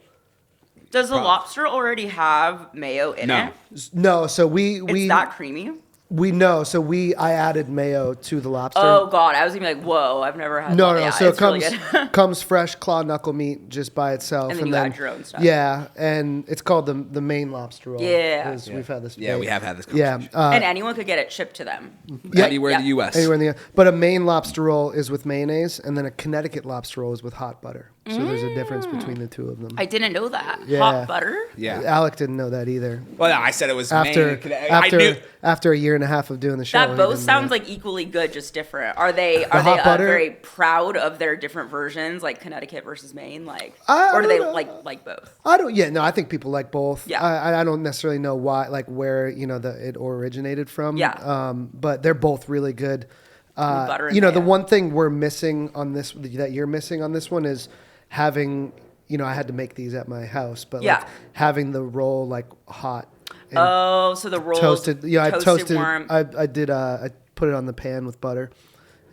[SPEAKER 1] Does the lobster already have mayo in
[SPEAKER 3] No.
[SPEAKER 1] it?
[SPEAKER 2] No. So
[SPEAKER 1] It's that creamy.
[SPEAKER 2] I added mayo to the lobster.
[SPEAKER 1] Oh god, I was gonna be like, whoa, I've never had.
[SPEAKER 2] No,
[SPEAKER 1] that.
[SPEAKER 2] no.
[SPEAKER 1] Yeah,
[SPEAKER 2] So it
[SPEAKER 1] it's really
[SPEAKER 2] comes
[SPEAKER 1] good.
[SPEAKER 2] comes fresh claw knuckle meat just by itself,
[SPEAKER 1] And then you add your own stuff.
[SPEAKER 2] Yeah, and it's called the main lobster roll.
[SPEAKER 1] Yeah.
[SPEAKER 2] 'cause We've had this.
[SPEAKER 3] Yeah, we have had this
[SPEAKER 2] Yeah,
[SPEAKER 3] conversation.
[SPEAKER 1] And anyone could get it shipped to them.
[SPEAKER 3] Anywhere in
[SPEAKER 1] Yeah.
[SPEAKER 3] the U.S.
[SPEAKER 2] anywhere in the but a Maine lobster roll is with mayonnaise, and then a Connecticut lobster roll is with hot butter. So there's a difference between the two of them.
[SPEAKER 1] I didn't know that.
[SPEAKER 2] Yeah.
[SPEAKER 1] Hot butter.
[SPEAKER 3] Yeah.
[SPEAKER 2] Alec didn't know that either.
[SPEAKER 3] Well, no, I said it was
[SPEAKER 2] After
[SPEAKER 3] Maine. I knew.
[SPEAKER 2] after a year and a half of doing the show,
[SPEAKER 1] That
[SPEAKER 2] he
[SPEAKER 1] both
[SPEAKER 2] didn't know
[SPEAKER 1] sounds
[SPEAKER 2] that.
[SPEAKER 1] like equally good, just different. Are they
[SPEAKER 2] hot butter?
[SPEAKER 1] very proud of their different versions, like Connecticut versus Maine, like,
[SPEAKER 2] I
[SPEAKER 1] or do they
[SPEAKER 2] don't know.
[SPEAKER 1] like both?
[SPEAKER 2] I don't. Yeah, no. I think people like both.
[SPEAKER 1] Yeah.
[SPEAKER 2] I don't necessarily know why, like where it originated from.
[SPEAKER 1] Yeah.
[SPEAKER 2] But they're both really good.
[SPEAKER 1] butter and
[SPEAKER 2] The
[SPEAKER 1] mayo.
[SPEAKER 2] one thing we're missing on this that you're missing on this one is having. I had to make these at my house, but
[SPEAKER 1] Yeah.
[SPEAKER 2] like having the roll like hot. And
[SPEAKER 1] Oh, so the rolls
[SPEAKER 2] toasted. Yeah, I toasted.
[SPEAKER 1] worm.
[SPEAKER 2] I did. I put it on the pan with butter,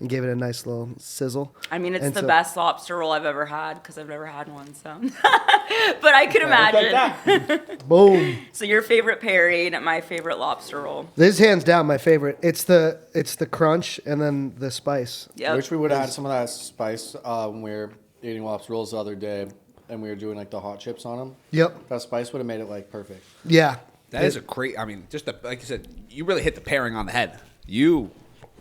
[SPEAKER 2] and gave it a nice little sizzle.
[SPEAKER 1] I mean, it's
[SPEAKER 2] And
[SPEAKER 1] the
[SPEAKER 2] so-
[SPEAKER 1] best lobster roll I've ever had because I've never had one. So, but I can imagine.
[SPEAKER 2] Boom.
[SPEAKER 1] So your favorite pairing, my favorite lobster roll.
[SPEAKER 2] This is hands down my favorite. It's the crunch and then the spice.
[SPEAKER 4] I
[SPEAKER 1] Yep.
[SPEAKER 4] wish we would have had some of that spice when we were eating lobster rolls the other day, and we were doing like the hot chips on them.
[SPEAKER 2] Yep.
[SPEAKER 4] That spice would have made it like perfect.
[SPEAKER 2] Yeah.
[SPEAKER 3] That is a great. I mean, like you said, you really hit the pairing on the head. You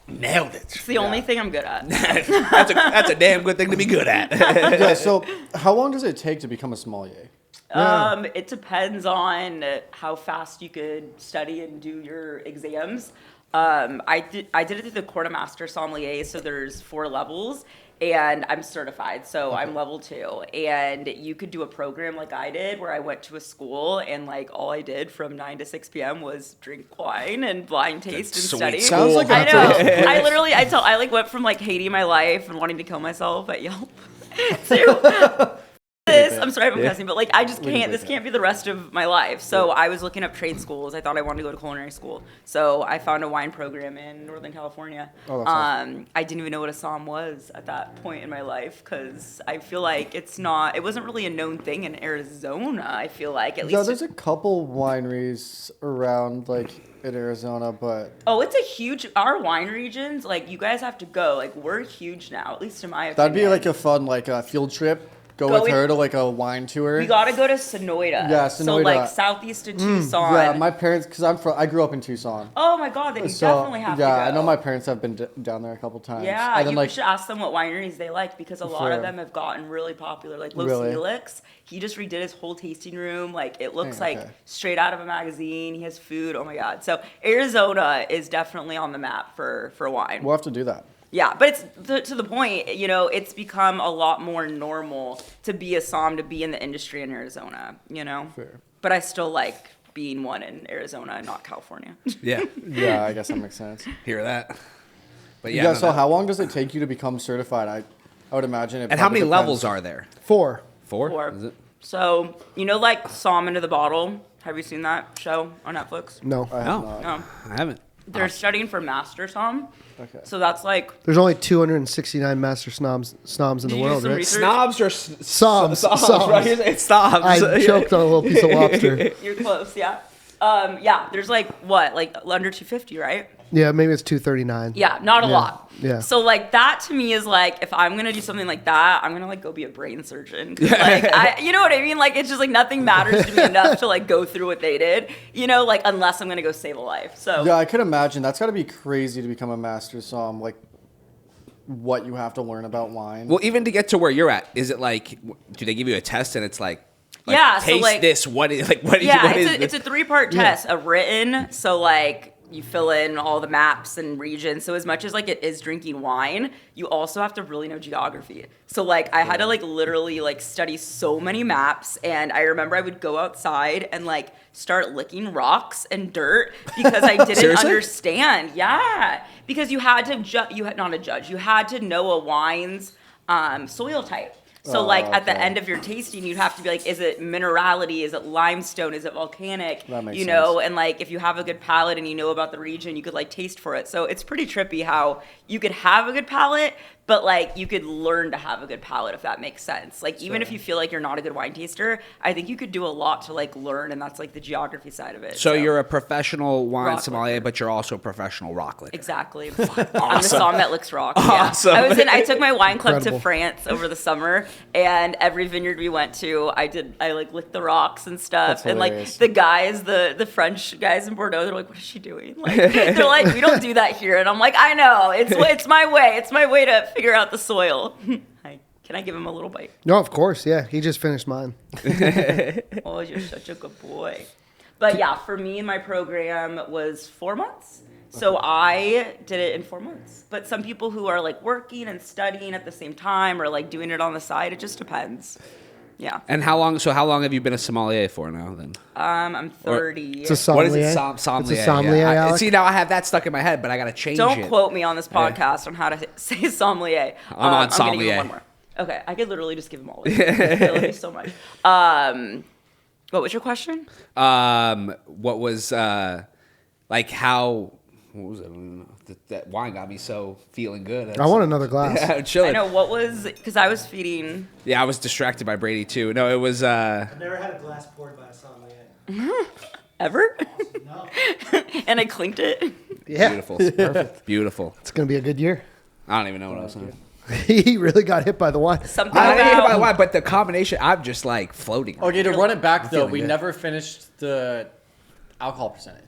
[SPEAKER 3] nailed it.
[SPEAKER 1] It's the only thing I'm good at.
[SPEAKER 3] That's a damn good thing to be good at.
[SPEAKER 4] Yeah. So, how long does it take to become a sommelier?
[SPEAKER 1] It depends on how fast you could study and do your exams. I did it through the quartermaster sommelier, so there's 4 levels, and I'm certified, so I'm level 2. And you could do a program like I did, where I went to a school and like all I did from 9 to 6 p.m. was drink wine and blind taste and study.
[SPEAKER 4] Sounds like
[SPEAKER 1] I
[SPEAKER 4] a
[SPEAKER 1] know. I like went from like hating my life and wanting to kill myself at Yelp to this. I'm sorry if I'm cussing, but like I just can't. This can't be the rest of my life. So I was looking up trade schools. I thought I wanted to go to culinary school. So I found a wine program in Northern California.
[SPEAKER 4] Oh, that's awesome.
[SPEAKER 1] I didn't even know what a som was at that point in my life because I feel like it wasn't really a known thing in Arizona. I feel like at least.
[SPEAKER 4] Yeah, there's a couple wineries around like in Arizona, but
[SPEAKER 1] Oh, it's a huge. Our wine regions, like you guys have to go. Like we're huge now, at least in my opinion.
[SPEAKER 4] that'd be like a fun field trip. Go with her to like a wine tour.
[SPEAKER 1] We gotta go to Sonoita.
[SPEAKER 4] Yeah,
[SPEAKER 1] So
[SPEAKER 4] Sonoita.
[SPEAKER 1] like southeast of Tucson.
[SPEAKER 4] Yeah, my parents, because I grew up in Tucson.
[SPEAKER 1] Oh my God, then you definitely have to go.
[SPEAKER 4] Yeah, I know my parents have been down there a couple times.
[SPEAKER 1] Yeah,
[SPEAKER 4] and then,
[SPEAKER 1] you should ask them what wineries they like because a lot of
[SPEAKER 4] Sure.
[SPEAKER 1] them have gotten really popular. Like Los
[SPEAKER 4] Really?
[SPEAKER 1] Helix, he just redid his whole tasting room. Like it looks
[SPEAKER 4] Okay.
[SPEAKER 1] like straight out of a magazine. He has food. Oh my God. So Arizona is definitely on the map for wine.
[SPEAKER 4] We'll have to do that.
[SPEAKER 1] Yeah, but it's to the point, it's become a lot more normal to be a som, to be in the industry in Arizona,
[SPEAKER 4] Fair.
[SPEAKER 1] But I still like being one in Arizona, not California.
[SPEAKER 3] Yeah.
[SPEAKER 4] Yeah, I guess that makes sense.
[SPEAKER 3] Hear that? But
[SPEAKER 4] Yeah,
[SPEAKER 3] yeah.
[SPEAKER 4] so how long does it take you to become certified? I would imagine it.
[SPEAKER 3] And how
[SPEAKER 4] probably
[SPEAKER 3] many
[SPEAKER 4] depends.
[SPEAKER 3] levels are there?
[SPEAKER 2] 4.
[SPEAKER 3] 4?
[SPEAKER 1] Four.
[SPEAKER 3] Is it?
[SPEAKER 1] So, like Som Into the Bottle? Have you seen that show on Netflix?
[SPEAKER 2] No.
[SPEAKER 4] I have
[SPEAKER 3] No.
[SPEAKER 4] not.
[SPEAKER 1] No.
[SPEAKER 3] I haven't.
[SPEAKER 1] They're studying for Master Som.
[SPEAKER 4] Okay.
[SPEAKER 1] So that's like,
[SPEAKER 2] There's only 269 master snoms in
[SPEAKER 1] Did
[SPEAKER 2] the
[SPEAKER 1] you do
[SPEAKER 2] world,
[SPEAKER 1] some
[SPEAKER 2] right?
[SPEAKER 1] research?
[SPEAKER 3] Snobs or
[SPEAKER 2] Soms.
[SPEAKER 3] right? It's snobs.
[SPEAKER 2] I choked on a little piece of lobster.
[SPEAKER 1] you're close, yeah. There's like under 250, right?
[SPEAKER 2] Yeah, maybe it's 239.
[SPEAKER 1] Yeah, not a lot.
[SPEAKER 2] Yeah.
[SPEAKER 1] So like that to me is like, if I'm gonna do something like that, I'm gonna like go be a brain surgeon. 'Cause, like you know what I mean? Like it's just like nothing matters to me enough to like go through what they did. Like unless I'm gonna go save a life. So
[SPEAKER 4] Yeah, I could imagine that's got to be crazy to become a master som. Like, what you have to learn about wine.
[SPEAKER 3] Well, even to get to where you're at, is it like, do they give you a test and it's like
[SPEAKER 1] Yeah, so,
[SPEAKER 3] taste
[SPEAKER 1] like-
[SPEAKER 3] this? What is like? What is?
[SPEAKER 1] yeah,
[SPEAKER 3] what
[SPEAKER 1] it's a 3-part test. A written, so like you fill in all the maps and regions. So as much as like it is drinking wine, you also have to really know geography. So like I had to like literally like study so many maps, and I remember I would go outside and like start licking rocks and dirt because I didn't
[SPEAKER 3] Seriously?
[SPEAKER 1] understand. Yeah, because you had to you had to know a wine's soil type. So like at the
[SPEAKER 4] okay.
[SPEAKER 1] end of your tasting, you'd have to be like, is it minerality? Is it limestone? Is it volcanic?
[SPEAKER 4] That makes
[SPEAKER 1] And like if you have a good palate and you know about the region, you could like taste for it. So it's pretty trippy how you could have a good palate, but like you could learn to have a good palate, if that makes sense. Like even if you feel like you're not a good wine taster, I think you could do a lot to like learn, and that's like the geography side of it.
[SPEAKER 3] So you're a professional wine
[SPEAKER 1] Rock
[SPEAKER 3] sommelier,
[SPEAKER 1] liquor.
[SPEAKER 3] but you're also a professional rock licker.
[SPEAKER 1] Exactly. I'm the som that licks rocks.
[SPEAKER 3] Awesome.
[SPEAKER 1] Yeah. I took my wine club
[SPEAKER 2] Incredible.
[SPEAKER 1] to France over the summer, and every vineyard we went to, I like licked the rocks and stuff.
[SPEAKER 4] That's
[SPEAKER 1] And like
[SPEAKER 4] hilarious.
[SPEAKER 1] the guys, the French guys in Bordeaux, they're like, "What is she doing?" Like they're like, "We don't do that here." And I'm like, "I know. It's my way. It's my way to figure out the soil." Hi. Can I give him a little bite?
[SPEAKER 2] No, of course. Yeah, he just finished mine.
[SPEAKER 1] Oh, you're such a good boy. But yeah, for me, my program was 4 months. So I did it in 4 months. But some people who are like working and studying at the same time or like doing it on the side, it just depends. Yeah.
[SPEAKER 3] And how long have you been a sommelier for now then?
[SPEAKER 1] I'm 30.
[SPEAKER 2] It's a sommelier.
[SPEAKER 3] What is it? Sommelier.
[SPEAKER 2] It's a sommelier,
[SPEAKER 3] Yeah.
[SPEAKER 2] Alex.
[SPEAKER 3] See, now I have that stuck in my head, but I got to change
[SPEAKER 1] Don't
[SPEAKER 3] it.
[SPEAKER 1] quote me on this podcast on how to say sommelier.
[SPEAKER 3] I'm on
[SPEAKER 1] I'm gonna give
[SPEAKER 3] sommelier.
[SPEAKER 1] him one more. Okay, I could literally just give them all. I love you so much. What was your question?
[SPEAKER 3] What was like how? What was it? I don't know. That wine got me so feeling good.
[SPEAKER 2] I want another glass.
[SPEAKER 3] Yeah, I'm
[SPEAKER 1] I
[SPEAKER 3] chilling.
[SPEAKER 1] know what was because I was feeding.
[SPEAKER 3] Yeah, I was distracted by Brady too. No, it was.
[SPEAKER 6] I've never had a glass poured by a sommelier.
[SPEAKER 1] Ever?
[SPEAKER 6] No.
[SPEAKER 1] And I clinked it.
[SPEAKER 2] Yeah,
[SPEAKER 3] Beautiful. Perfect. Beautiful.
[SPEAKER 2] it's gonna be a good year.
[SPEAKER 3] I don't even know what I was saying.
[SPEAKER 2] He really got hit by the wine.
[SPEAKER 1] Something
[SPEAKER 3] I didn't hear
[SPEAKER 1] about
[SPEAKER 3] by the wine, but the combination, I'm just like floating.
[SPEAKER 4] Okay, to run it back though,
[SPEAKER 3] feeling
[SPEAKER 4] we
[SPEAKER 3] good.
[SPEAKER 4] never finished the alcohol percentage.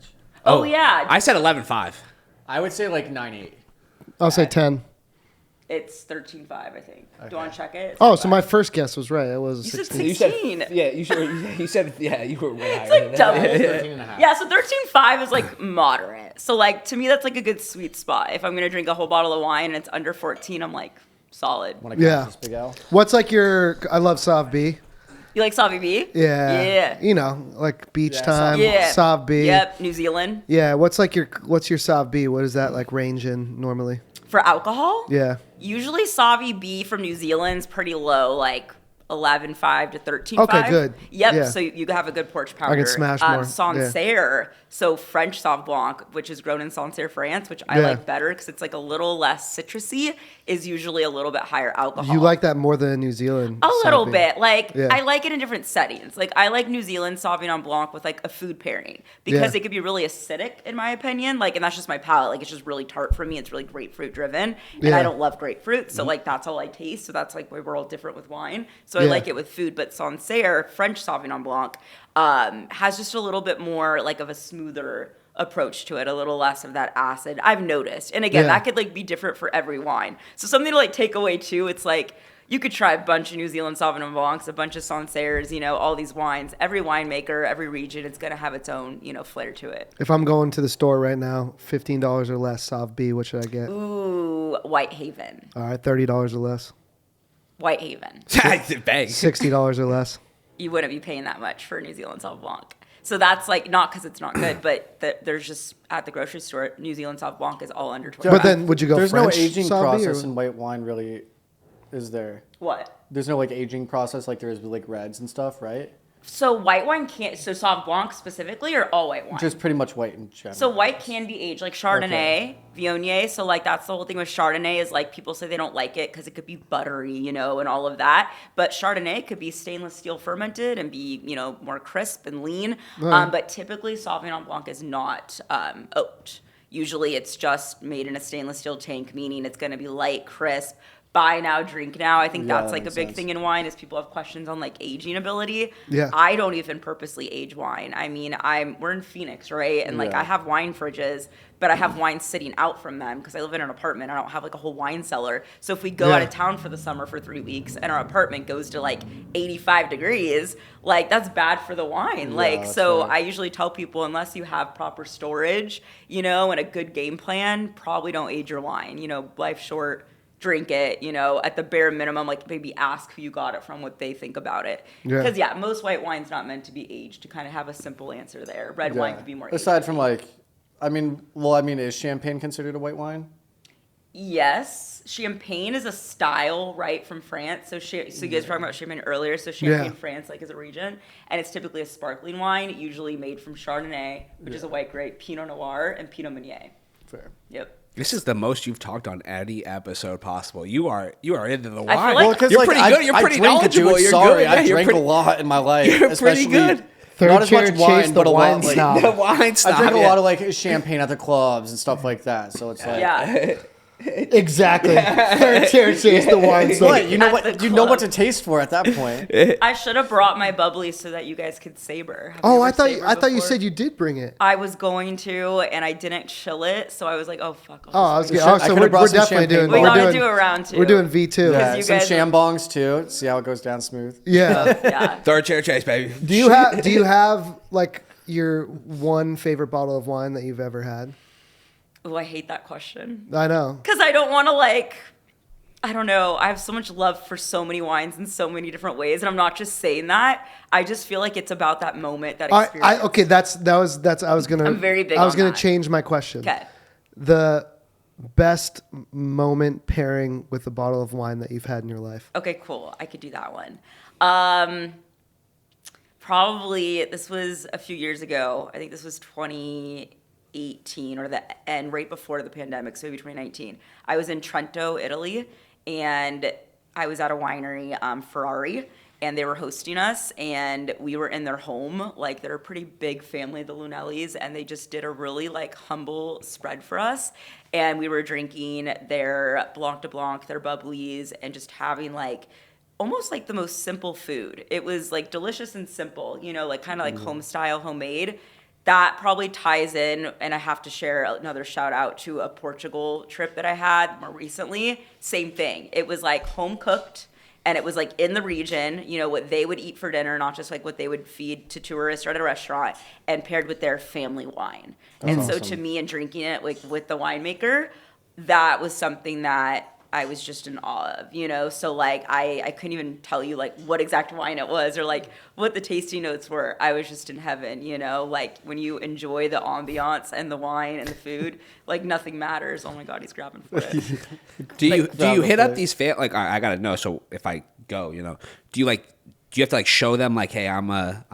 [SPEAKER 1] Oh yeah,
[SPEAKER 3] I said 11.5.
[SPEAKER 4] I would say like 9.8.
[SPEAKER 2] I'll say 10.
[SPEAKER 1] it's 13.5, I think. Do you want to check it? It's
[SPEAKER 2] Oh, so
[SPEAKER 1] 13.5.
[SPEAKER 2] my first guess was right. It was a
[SPEAKER 1] You said
[SPEAKER 2] 16.
[SPEAKER 1] 16.
[SPEAKER 3] Yeah, you said yeah, you were way higher.
[SPEAKER 1] like
[SPEAKER 3] than that.
[SPEAKER 1] double.
[SPEAKER 4] 13.5.
[SPEAKER 1] Yeah, so 13.5 is like moderate. So like to me, that's like a good sweet spot. If I'm gonna drink a whole bottle of wine and it's under 14, I'm like, solid.
[SPEAKER 4] When I
[SPEAKER 2] Yeah.
[SPEAKER 4] catch this Big Al.
[SPEAKER 2] What's like your? I love Sauv B.
[SPEAKER 1] You like Sauvy B?
[SPEAKER 2] Yeah.
[SPEAKER 1] Yeah.
[SPEAKER 2] You know, like beach
[SPEAKER 4] Yeah,
[SPEAKER 2] time.
[SPEAKER 1] Yeah.
[SPEAKER 2] Sauv B.
[SPEAKER 1] Yep, New Zealand.
[SPEAKER 2] Yeah. What's your Sauv B? What does that like range in normally?
[SPEAKER 1] For alcohol?
[SPEAKER 2] Yeah.
[SPEAKER 1] Usually Sauvy B from New Zealand's pretty low, like 11.5 to 13.5.
[SPEAKER 2] Okay, good.
[SPEAKER 1] Yep,
[SPEAKER 2] Yeah.
[SPEAKER 1] so you have a good porch pounder.
[SPEAKER 2] I can smash more.
[SPEAKER 1] Sancerre, so French Sauv Blanc, which is grown in Sancerre, France, which I
[SPEAKER 2] Yeah.
[SPEAKER 1] like better because it's like a little less citrusy, is usually a little bit higher alcohol.
[SPEAKER 2] You like that more than New Zealand?
[SPEAKER 1] A little
[SPEAKER 2] Sauv B?
[SPEAKER 1] bit. Like,
[SPEAKER 2] Yeah.
[SPEAKER 1] I like it in different settings. Like, I like New Zealand Sauvignon Blanc with, like, a food pairing because
[SPEAKER 2] Yeah.
[SPEAKER 1] it could be really acidic, in my opinion. Like, and that's just my palate. Like, it's just really tart for me. It's really grapefruit driven. And
[SPEAKER 2] Yeah.
[SPEAKER 1] I don't love grapefruit. So, like, that's all I taste. So, that's, like, why we're all different with wine. So, I
[SPEAKER 2] Yeah.
[SPEAKER 1] like it with food. But Sancerre, French Sauvignon Blanc, has just a little bit more, like, of a smoother approach to it, a little less of that acid, I've noticed. And again,
[SPEAKER 2] Yeah.
[SPEAKER 1] that could like be different for every wine. So something to like take away too, it's like you could try a bunch of New Zealand Sauvignon Blancs, a bunch of Sancerres, you know, all these wines. Every winemaker, every region, it's going to have its own, you know, flair to it.
[SPEAKER 2] If I'm going to the store right now, $15 or less Sauv B, what should I get?
[SPEAKER 1] Ooh, Whitehaven.
[SPEAKER 2] All right, $30 or less.
[SPEAKER 1] Whitehaven.
[SPEAKER 3] Bang.
[SPEAKER 2] $60 or less.
[SPEAKER 1] You wouldn't be paying that much for a New Zealand Sauv Blanc. So that's like, not because it's not good, but there's just, at the grocery store, New Zealand Sauv Blanc is all under 20.
[SPEAKER 2] But then would you go
[SPEAKER 4] There's
[SPEAKER 2] French
[SPEAKER 4] no aging
[SPEAKER 2] Sauv B,
[SPEAKER 4] process
[SPEAKER 2] or-
[SPEAKER 4] in white wine, really, is there?
[SPEAKER 1] What?
[SPEAKER 4] There's no like aging process like there is with like reds and stuff, right?
[SPEAKER 1] So white wine can't, so Sauv Blanc specifically or all white wine?
[SPEAKER 4] Just pretty much white in general.
[SPEAKER 1] So white can be aged like Chardonnay, Viognier. So like that's the whole thing with Chardonnay is like people say they don't like it because it could be buttery, you know, and all of that. But Chardonnay could be stainless steel fermented and be, you know, more crisp and lean. But typically Sauvignon Blanc is not oaked. Usually it's just made in a stainless steel tank, meaning it's going to be light, crisp. Buy now, drink now. I think
[SPEAKER 4] Yeah,
[SPEAKER 1] that's
[SPEAKER 4] that
[SPEAKER 1] like a
[SPEAKER 4] makes
[SPEAKER 1] big
[SPEAKER 4] sense.
[SPEAKER 1] thing in wine is people have questions on like aging ability.
[SPEAKER 2] Yeah.
[SPEAKER 1] I don't even purposely age wine. I mean, we're in Phoenix, right? And like
[SPEAKER 4] Yeah.
[SPEAKER 1] I have wine fridges, but I have wine sitting out from them because I live in an apartment. I don't have like a whole wine cellar. So if we go
[SPEAKER 2] Yeah.
[SPEAKER 1] out of town for the summer for 3 weeks and our apartment goes to like 85 degrees, like that's bad for the wine. Like,
[SPEAKER 4] that's
[SPEAKER 1] so
[SPEAKER 4] right.
[SPEAKER 1] I usually tell people unless you have proper storage, you know, and a good game plan, probably don't age your wine. You know, life's short. Drink it, you know, at the bare minimum, like maybe ask who you got it from, what they think about it.
[SPEAKER 2] Yeah.
[SPEAKER 1] Because, yeah, most white wine's not meant to be aged, to kind of have a simple answer there. Red wine could be more
[SPEAKER 4] Aside
[SPEAKER 1] aged.
[SPEAKER 4] from like, is champagne considered a white wine?
[SPEAKER 1] Yes. Champagne is a style, right, from France. So you guys were talking about champagne earlier. So Champagne,
[SPEAKER 2] Yeah.
[SPEAKER 1] France, like, is a region. And it's typically a sparkling wine, usually made from Chardonnay, which is a white grape, Pinot Noir, and Pinot Meunier.
[SPEAKER 4] Fair.
[SPEAKER 1] Yep.
[SPEAKER 3] This is the most you've talked on any episode possible. You are into the
[SPEAKER 1] I
[SPEAKER 3] wine.
[SPEAKER 1] feel like- Well,
[SPEAKER 4] 'cause,
[SPEAKER 3] you're
[SPEAKER 4] like,
[SPEAKER 3] pretty
[SPEAKER 4] I-
[SPEAKER 3] good. You're
[SPEAKER 4] I
[SPEAKER 3] pretty
[SPEAKER 4] drink it,
[SPEAKER 3] knowledgeable.
[SPEAKER 4] dude.
[SPEAKER 3] You're
[SPEAKER 4] Sorry,
[SPEAKER 3] good.
[SPEAKER 4] I
[SPEAKER 3] Yeah, you're
[SPEAKER 4] drank
[SPEAKER 3] pretty,
[SPEAKER 4] a lot in my life.
[SPEAKER 3] You're pretty
[SPEAKER 4] especially
[SPEAKER 3] good.
[SPEAKER 2] Third
[SPEAKER 4] not as
[SPEAKER 2] chair
[SPEAKER 4] much
[SPEAKER 2] chase
[SPEAKER 4] wine,
[SPEAKER 2] the
[SPEAKER 4] but a
[SPEAKER 2] wine
[SPEAKER 4] lot. Like,
[SPEAKER 2] snob.
[SPEAKER 3] The wine snob.
[SPEAKER 4] I drink a
[SPEAKER 3] yeah.
[SPEAKER 4] lot of like champagne at the clubs and stuff like that. So it's like,
[SPEAKER 1] Yeah.
[SPEAKER 2] Exactly. Third chair chase the wine snob.
[SPEAKER 4] what you know
[SPEAKER 1] At
[SPEAKER 4] what
[SPEAKER 1] the
[SPEAKER 4] you know what
[SPEAKER 1] club.
[SPEAKER 4] to taste for at that point.
[SPEAKER 1] I should have brought my bubbly so that you guys could savor. Have you
[SPEAKER 2] Oh,
[SPEAKER 1] ever
[SPEAKER 2] I thought you
[SPEAKER 1] before?
[SPEAKER 2] said you did bring it.
[SPEAKER 1] I was going to, and I didn't chill it, so I was like, "Oh fuck!"
[SPEAKER 2] Oh, I was
[SPEAKER 4] We
[SPEAKER 2] getting,
[SPEAKER 4] should-
[SPEAKER 2] oh,
[SPEAKER 4] I
[SPEAKER 2] so
[SPEAKER 4] could've
[SPEAKER 2] we're
[SPEAKER 4] brought some
[SPEAKER 2] definitely
[SPEAKER 4] champagne
[SPEAKER 2] doing.
[SPEAKER 1] We
[SPEAKER 2] we're
[SPEAKER 1] gotta
[SPEAKER 2] doing,
[SPEAKER 1] do a round two.
[SPEAKER 2] We're doing V2.
[SPEAKER 4] Yeah,
[SPEAKER 1] you
[SPEAKER 4] some
[SPEAKER 1] guys-
[SPEAKER 4] shambongs too. See how it goes down smooth.
[SPEAKER 2] Yeah.
[SPEAKER 1] Yeah.
[SPEAKER 3] Third chair chase, baby.
[SPEAKER 2] Do you have like your one favorite bottle of wine that you've ever had?
[SPEAKER 1] Oh, I hate that question
[SPEAKER 2] I know.
[SPEAKER 1] because I don't want to like. I don't know. I have so much love for so many wines in so many different ways, and I'm not just saying that. I just feel like it's about that moment, that experience.
[SPEAKER 2] Okay, I was gonna.
[SPEAKER 1] I'm very big
[SPEAKER 2] I was
[SPEAKER 1] on
[SPEAKER 2] gonna
[SPEAKER 1] that.
[SPEAKER 2] change my question.
[SPEAKER 1] Okay.
[SPEAKER 2] The best moment pairing with a bottle of wine that you've had in your life.
[SPEAKER 1] Okay, cool. I could do that one. Probably this was a few years ago. I think this was 2018 or the end right before the pandemic, so maybe 2019. I was in Trento, Italy, and I was at a winery, Ferrari, and they were hosting us, and we were in their home. Like, they're a pretty big family, the Lunellis, and they just did a really like humble spread for us. And we were drinking their Blanc de Blanc, their bubblies, and just having like almost like the most simple food. It was like delicious and simple, you know, like kind of like home style, homemade. That probably ties in, and I have to share another shout out to a Portugal trip that I had more recently. Same thing. It was like home cooked, and it was like in the region, you know, what they would eat for dinner, not just like what they would feed to tourists or at a restaurant, and paired with their family wine. And so to me, and drinking it like with the winemaker, that was something that I was just in awe of, you know? So like I couldn't even tell you like what exact wine it was or like what the tasting notes were. I was just in heaven, you know? Like when you enjoy the ambiance and the wine and the food, like nothing matters. Oh my God, he's grabbing for it.
[SPEAKER 3] Do you hit up these fans? Like, I gotta know. So if I go, you know, do you have to like show them like, hey, I'm a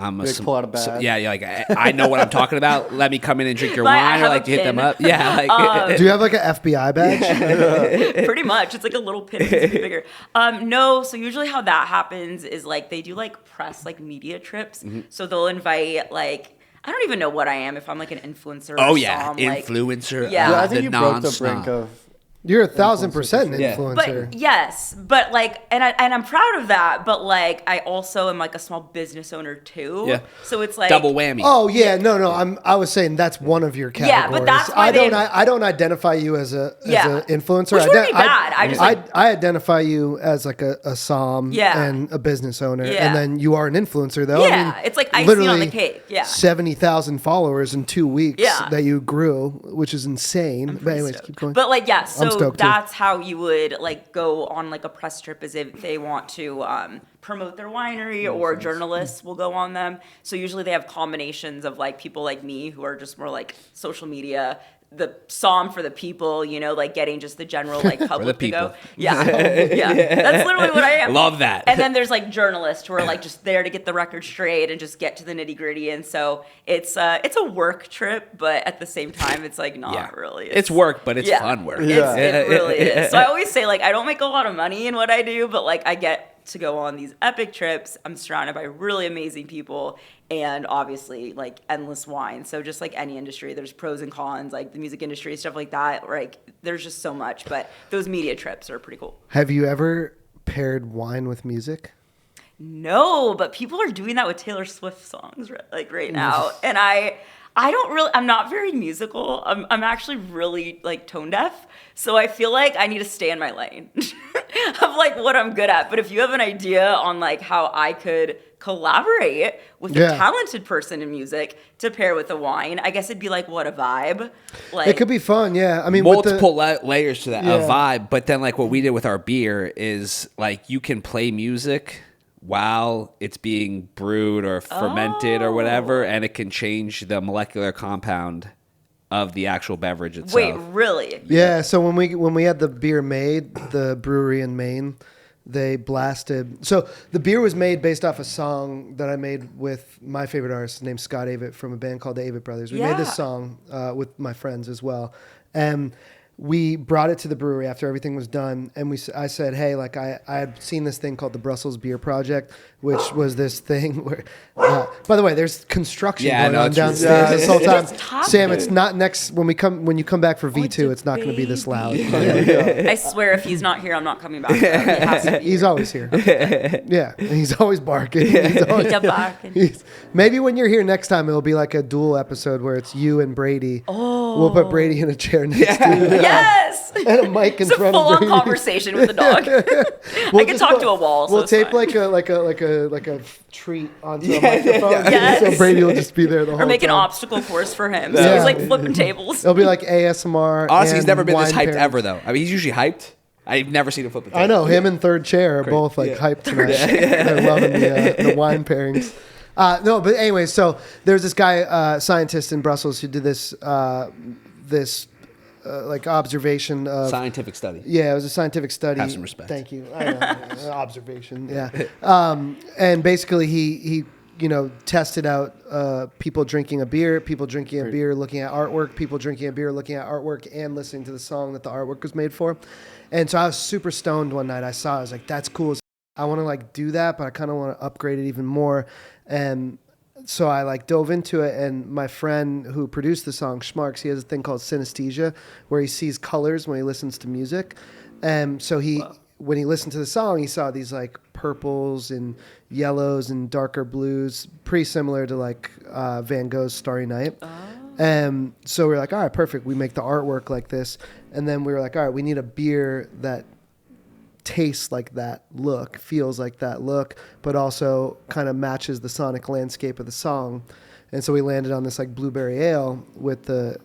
[SPEAKER 4] pull out a bag.
[SPEAKER 3] yeah, you're like I know what I'm talking about. Let me come in and drink your
[SPEAKER 1] But I
[SPEAKER 3] wine, or
[SPEAKER 1] have
[SPEAKER 3] like
[SPEAKER 1] a
[SPEAKER 3] do you hit them
[SPEAKER 1] pin.
[SPEAKER 3] up? Yeah, like
[SPEAKER 2] Do you have like an FBI badge?
[SPEAKER 1] Pretty much. It's like a little pin. It's bigger. No, so usually how that happens is like they do like press like media trips. So they'll invite like, I don't even know what I am, if I'm like an influencer or
[SPEAKER 3] oh yeah,
[SPEAKER 1] some, like,
[SPEAKER 3] influencer.
[SPEAKER 1] Yeah.
[SPEAKER 4] Yeah, I
[SPEAKER 3] the
[SPEAKER 4] think you broke the brink
[SPEAKER 3] non-snob.
[SPEAKER 4] of.
[SPEAKER 2] You're 1,000% an
[SPEAKER 3] Yeah.
[SPEAKER 2] influencer.
[SPEAKER 1] But yes, but like, and I'm proud of that. But like, I also am like a small business owner too.
[SPEAKER 3] Yeah.
[SPEAKER 1] So it's like
[SPEAKER 3] Double whammy.
[SPEAKER 2] Oh yeah, no. I was saying that's one of your categories.
[SPEAKER 1] Yeah, but that's why
[SPEAKER 2] I don't identify you as a influencer.
[SPEAKER 1] Which wouldn't be bad.
[SPEAKER 2] I identify you as like a som
[SPEAKER 1] Yeah.
[SPEAKER 2] and a business owner,
[SPEAKER 1] Yeah.
[SPEAKER 2] and then you are an influencer though.
[SPEAKER 1] Yeah,
[SPEAKER 2] I mean,
[SPEAKER 1] it's like icing on the
[SPEAKER 2] literally
[SPEAKER 1] cake. Yeah.
[SPEAKER 2] 70,000 followers in 2 weeks
[SPEAKER 1] Yeah.
[SPEAKER 2] that you grew, which is insane. But anyways, keep going.
[SPEAKER 1] But like, yeah,
[SPEAKER 2] I'm
[SPEAKER 1] so
[SPEAKER 2] stoked, too.
[SPEAKER 1] that's how you would like go on like a press trip, is if they want to promote their winery, or journalists will go on them. So usually they have combinations of like people like me who are just more like social media, the som for the people, you know, like getting just the general like public to go.
[SPEAKER 3] people.
[SPEAKER 1] Yeah. Yeah. That's literally what I am.
[SPEAKER 3] Love that.
[SPEAKER 1] And then there's like journalists who are like just there to get the record straight and just get to the nitty gritty. And so it's a work trip, but at the same time, it's like not really.
[SPEAKER 3] It's work, but it's fun work.
[SPEAKER 1] It really is. So I always say like I don't make a lot of money in what I do, but like I get to go on these epic trips. I'm surrounded by really amazing people, and obviously like endless wine. So just like any industry, there's pros and cons, like the music industry, stuff like that. Like there's just so much, but those media trips are pretty cool.
[SPEAKER 2] Have you ever paired wine with music?
[SPEAKER 1] No, but people are doing that with Taylor Swift songs like right now. And I'm not very musical. I'm actually really like tone deaf. So I feel like I need to stay in my lane of like what I'm good at. But if you have an idea on like how I could collaborate with a talented person in music to pair with a wine, I guess it'd be like, what a vibe. Like,
[SPEAKER 2] It could be fun, yeah. I mean,
[SPEAKER 3] Multiple layers to that,
[SPEAKER 2] Yeah.
[SPEAKER 3] a vibe. But then like what we did with our beer is like you can play music while it's being brewed or fermented or whatever, and it can change the molecular compound of the actual beverage itself.
[SPEAKER 1] wait, really?
[SPEAKER 2] Yeah, so when we had the beer made, the brewery in Maine, they blasted. So the beer was made based off a song that I made with my favorite artist named Scott Avett from a band called the Avett Brothers. We made this song with my friends as well, and we brought it to the brewery after everything was done, and I said, hey, like I had seen this thing called the Brussels Beer Project, which was this thing where, by the way, there's construction going on downstairs this whole time. Sam, it's not next when you come back for V2, it's not going to be this loud.
[SPEAKER 1] I swear, if he's not here, I'm not coming back. He has to be
[SPEAKER 2] He's
[SPEAKER 1] here.
[SPEAKER 2] always here. Yeah, and he's always barking. He's always,
[SPEAKER 1] He's barking.
[SPEAKER 2] maybe when you're here next time, it'll be like a dual episode where it's you and Brady. Oh. We'll put Brady in a chair next to you.
[SPEAKER 1] Yes.
[SPEAKER 2] And a mic in
[SPEAKER 1] It's a
[SPEAKER 2] front of
[SPEAKER 1] full-on
[SPEAKER 2] Brady.
[SPEAKER 1] conversation with the dog. I can talk to a wall. So
[SPEAKER 2] We'll
[SPEAKER 1] it's
[SPEAKER 2] tape
[SPEAKER 1] fine.
[SPEAKER 2] like a treat onto a microphone.
[SPEAKER 1] Yes.
[SPEAKER 2] So Brady will just be there the whole
[SPEAKER 1] Or make
[SPEAKER 2] time.
[SPEAKER 1] an obstacle course for him. So
[SPEAKER 2] Yeah.
[SPEAKER 1] he's like flipping tables.
[SPEAKER 2] It'll be like ASMR.
[SPEAKER 3] Honestly, he's
[SPEAKER 2] and
[SPEAKER 3] never been this
[SPEAKER 2] wine
[SPEAKER 3] hyped
[SPEAKER 2] pairing.
[SPEAKER 3] ever, though. I mean, he's usually hyped. I've never seen him flip a table.
[SPEAKER 2] I know him and third chair are both like hyped tonight. They're loving the wine pairings. No, but anyway, so there's this guy, scientist in Brussels, who did this like observation of
[SPEAKER 3] Scientific study.
[SPEAKER 2] Yeah, it was a scientific study.
[SPEAKER 3] Have some respect.
[SPEAKER 2] Thank you. I know. Observation. Yeah. And basically, he tested out people drinking a beer, people drinking a beer, looking at artwork, people drinking a beer, looking at artwork, and listening to the song that the artwork was made for. And so I was super stoned one night. I was like, that's cool. I want to like do that, but I kind of want to upgrade it even more. And so I like dove into it, and my friend who produced the song, Schmarks, he has a thing called synesthesia, where he sees colors when he listens to music. And so when he listened to the song, he saw these like purples and yellows and darker blues, pretty similar to like Van Gogh's Starry Night. And so we were like, all right, perfect. We make the artwork like this. And then we were like, all right, we need a beer that tastes like that look, feels like that look, but also kind of matches the sonic landscape of the song. And so we landed on this like blueberry ale with the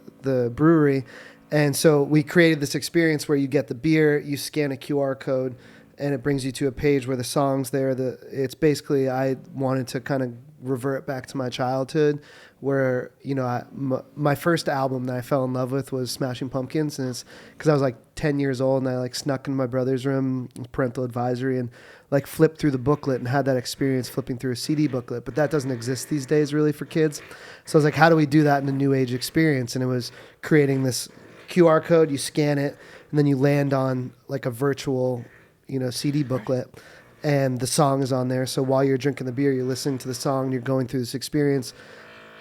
[SPEAKER 2] brewery. And so we created this experience where you get the beer, you scan a QR code, and it brings you to a page where the song's there. It's basically, I wanted to kind of revert back to my childhood where, my first album that I fell in love with was Smashing Pumpkins. And it's because I was like 10 years old and I like snuck in my brother's room, parental advisory, and like flipped through the booklet and had that experience flipping through a CD booklet. But that doesn't exist these days really for kids. So I was like, how do we do that in a new age experience? And it was creating this QR code, you scan it, and then you land on like a virtual, CD booklet. And the song is on there. So while you're drinking the beer, you're listening to the song, you're going through this experience,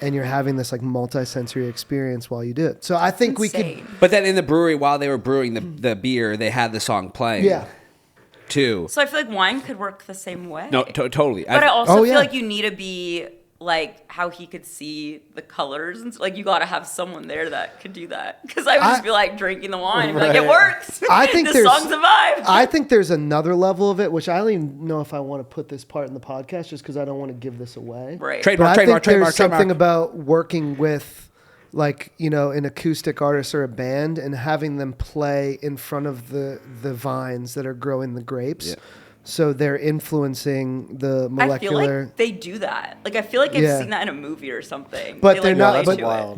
[SPEAKER 2] and you're having this like multi-sensory experience while you do it. So I think we could.
[SPEAKER 3] But then in the brewery, while they were brewing the beer, they had the song playing.
[SPEAKER 2] Yeah.
[SPEAKER 3] Too.
[SPEAKER 1] So I feel like wine could work the same way.
[SPEAKER 3] No, totally.
[SPEAKER 1] But I also feel
[SPEAKER 2] yeah.
[SPEAKER 1] like you need to be like how he could see the colors and like you got to have someone there that could do that. Because I would just be like drinking the wine and be like, it works.
[SPEAKER 2] I think
[SPEAKER 1] the song's a vibe.
[SPEAKER 2] I think there's another level of it, which I don't even know if I want to put this part in the podcast just because I don't want to give this away.
[SPEAKER 1] Right.
[SPEAKER 3] Trademark,
[SPEAKER 2] But I think
[SPEAKER 3] trademark,
[SPEAKER 2] there's something about working with like, an acoustic artist or a band and having them play in front of the vines that are growing the grapes.
[SPEAKER 3] Yeah.
[SPEAKER 2] So they're influencing the molecular.
[SPEAKER 1] I feel like they do that. Like I feel like I've seen that in a movie or something.
[SPEAKER 2] But
[SPEAKER 1] They,
[SPEAKER 2] they're
[SPEAKER 1] like,
[SPEAKER 2] not.
[SPEAKER 1] relate to it.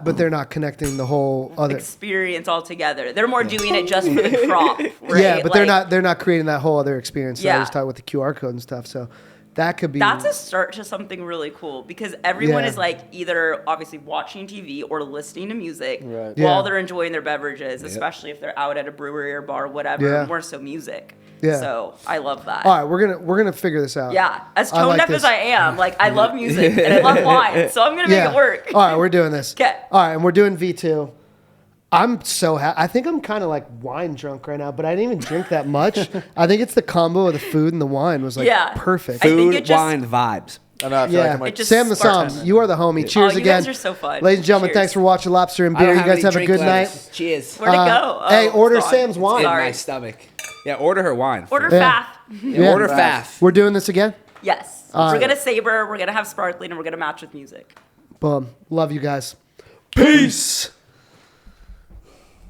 [SPEAKER 2] But they're not connecting the whole other
[SPEAKER 1] Experience altogether. They're more doing it just for the crop, right?
[SPEAKER 2] Yeah, but they're not creating that whole other experience that I
[SPEAKER 1] Yeah.
[SPEAKER 2] was talking with the QR code and stuff. So that could be.
[SPEAKER 1] That's a start to something really cool because everyone
[SPEAKER 2] Yeah.
[SPEAKER 1] is like either obviously watching TV or listening to music
[SPEAKER 4] Right.
[SPEAKER 1] while
[SPEAKER 2] Yeah.
[SPEAKER 1] they're enjoying their beverages, especially if they're out at a brewery or bar, whatever.
[SPEAKER 2] Yeah.
[SPEAKER 1] More so music.
[SPEAKER 2] Yeah.
[SPEAKER 1] So I love that.
[SPEAKER 2] All right, we're gonna figure this out.
[SPEAKER 1] Yeah, as
[SPEAKER 2] I
[SPEAKER 1] tone
[SPEAKER 2] like
[SPEAKER 1] deaf
[SPEAKER 2] this.
[SPEAKER 1] as I am, like I love music and I love wine, so I'm gonna make it work.
[SPEAKER 2] All right, we're doing this.
[SPEAKER 1] 'Kay.
[SPEAKER 2] All right, and we're doing V2. I'm so happy. I think I'm kind of like wine drunk right now, but I didn't even drink that much. I think it's the combo of the food and the wine was like perfect.
[SPEAKER 1] I think
[SPEAKER 3] Food,
[SPEAKER 1] it just-
[SPEAKER 3] wine, vibes.
[SPEAKER 4] I know. I feel like
[SPEAKER 2] Yeah,
[SPEAKER 4] I'm like,
[SPEAKER 1] It just
[SPEAKER 2] Sam the
[SPEAKER 1] sparks
[SPEAKER 2] Somm,
[SPEAKER 1] it.
[SPEAKER 2] you are the homie. Cheers
[SPEAKER 1] you
[SPEAKER 2] again.
[SPEAKER 1] guys are so fun.
[SPEAKER 2] Ladies and gentlemen,
[SPEAKER 1] Cheers.
[SPEAKER 2] thanks for watching Lobster and
[SPEAKER 3] I
[SPEAKER 2] Beer.
[SPEAKER 3] don't
[SPEAKER 2] You guys
[SPEAKER 3] any
[SPEAKER 2] have a
[SPEAKER 3] drink
[SPEAKER 2] good
[SPEAKER 3] left.
[SPEAKER 2] night.
[SPEAKER 3] Cheers.
[SPEAKER 1] Where'd it go?
[SPEAKER 2] Hey,
[SPEAKER 1] Oh,
[SPEAKER 2] order
[SPEAKER 1] it's gone.
[SPEAKER 2] Sam's wine.
[SPEAKER 3] In
[SPEAKER 1] Sorry.
[SPEAKER 3] my stomach. Yeah, order her wine.
[SPEAKER 1] Order
[SPEAKER 2] Yeah.
[SPEAKER 1] Faff.
[SPEAKER 2] Yeah.
[SPEAKER 3] Order Faff.
[SPEAKER 2] We're doing this again?
[SPEAKER 1] Yes.
[SPEAKER 2] All
[SPEAKER 1] We're
[SPEAKER 2] right.
[SPEAKER 1] gonna saber, we're gonna have sparkling, and we're gonna match with music.
[SPEAKER 2] Boom. Love you guys.
[SPEAKER 3] Peace.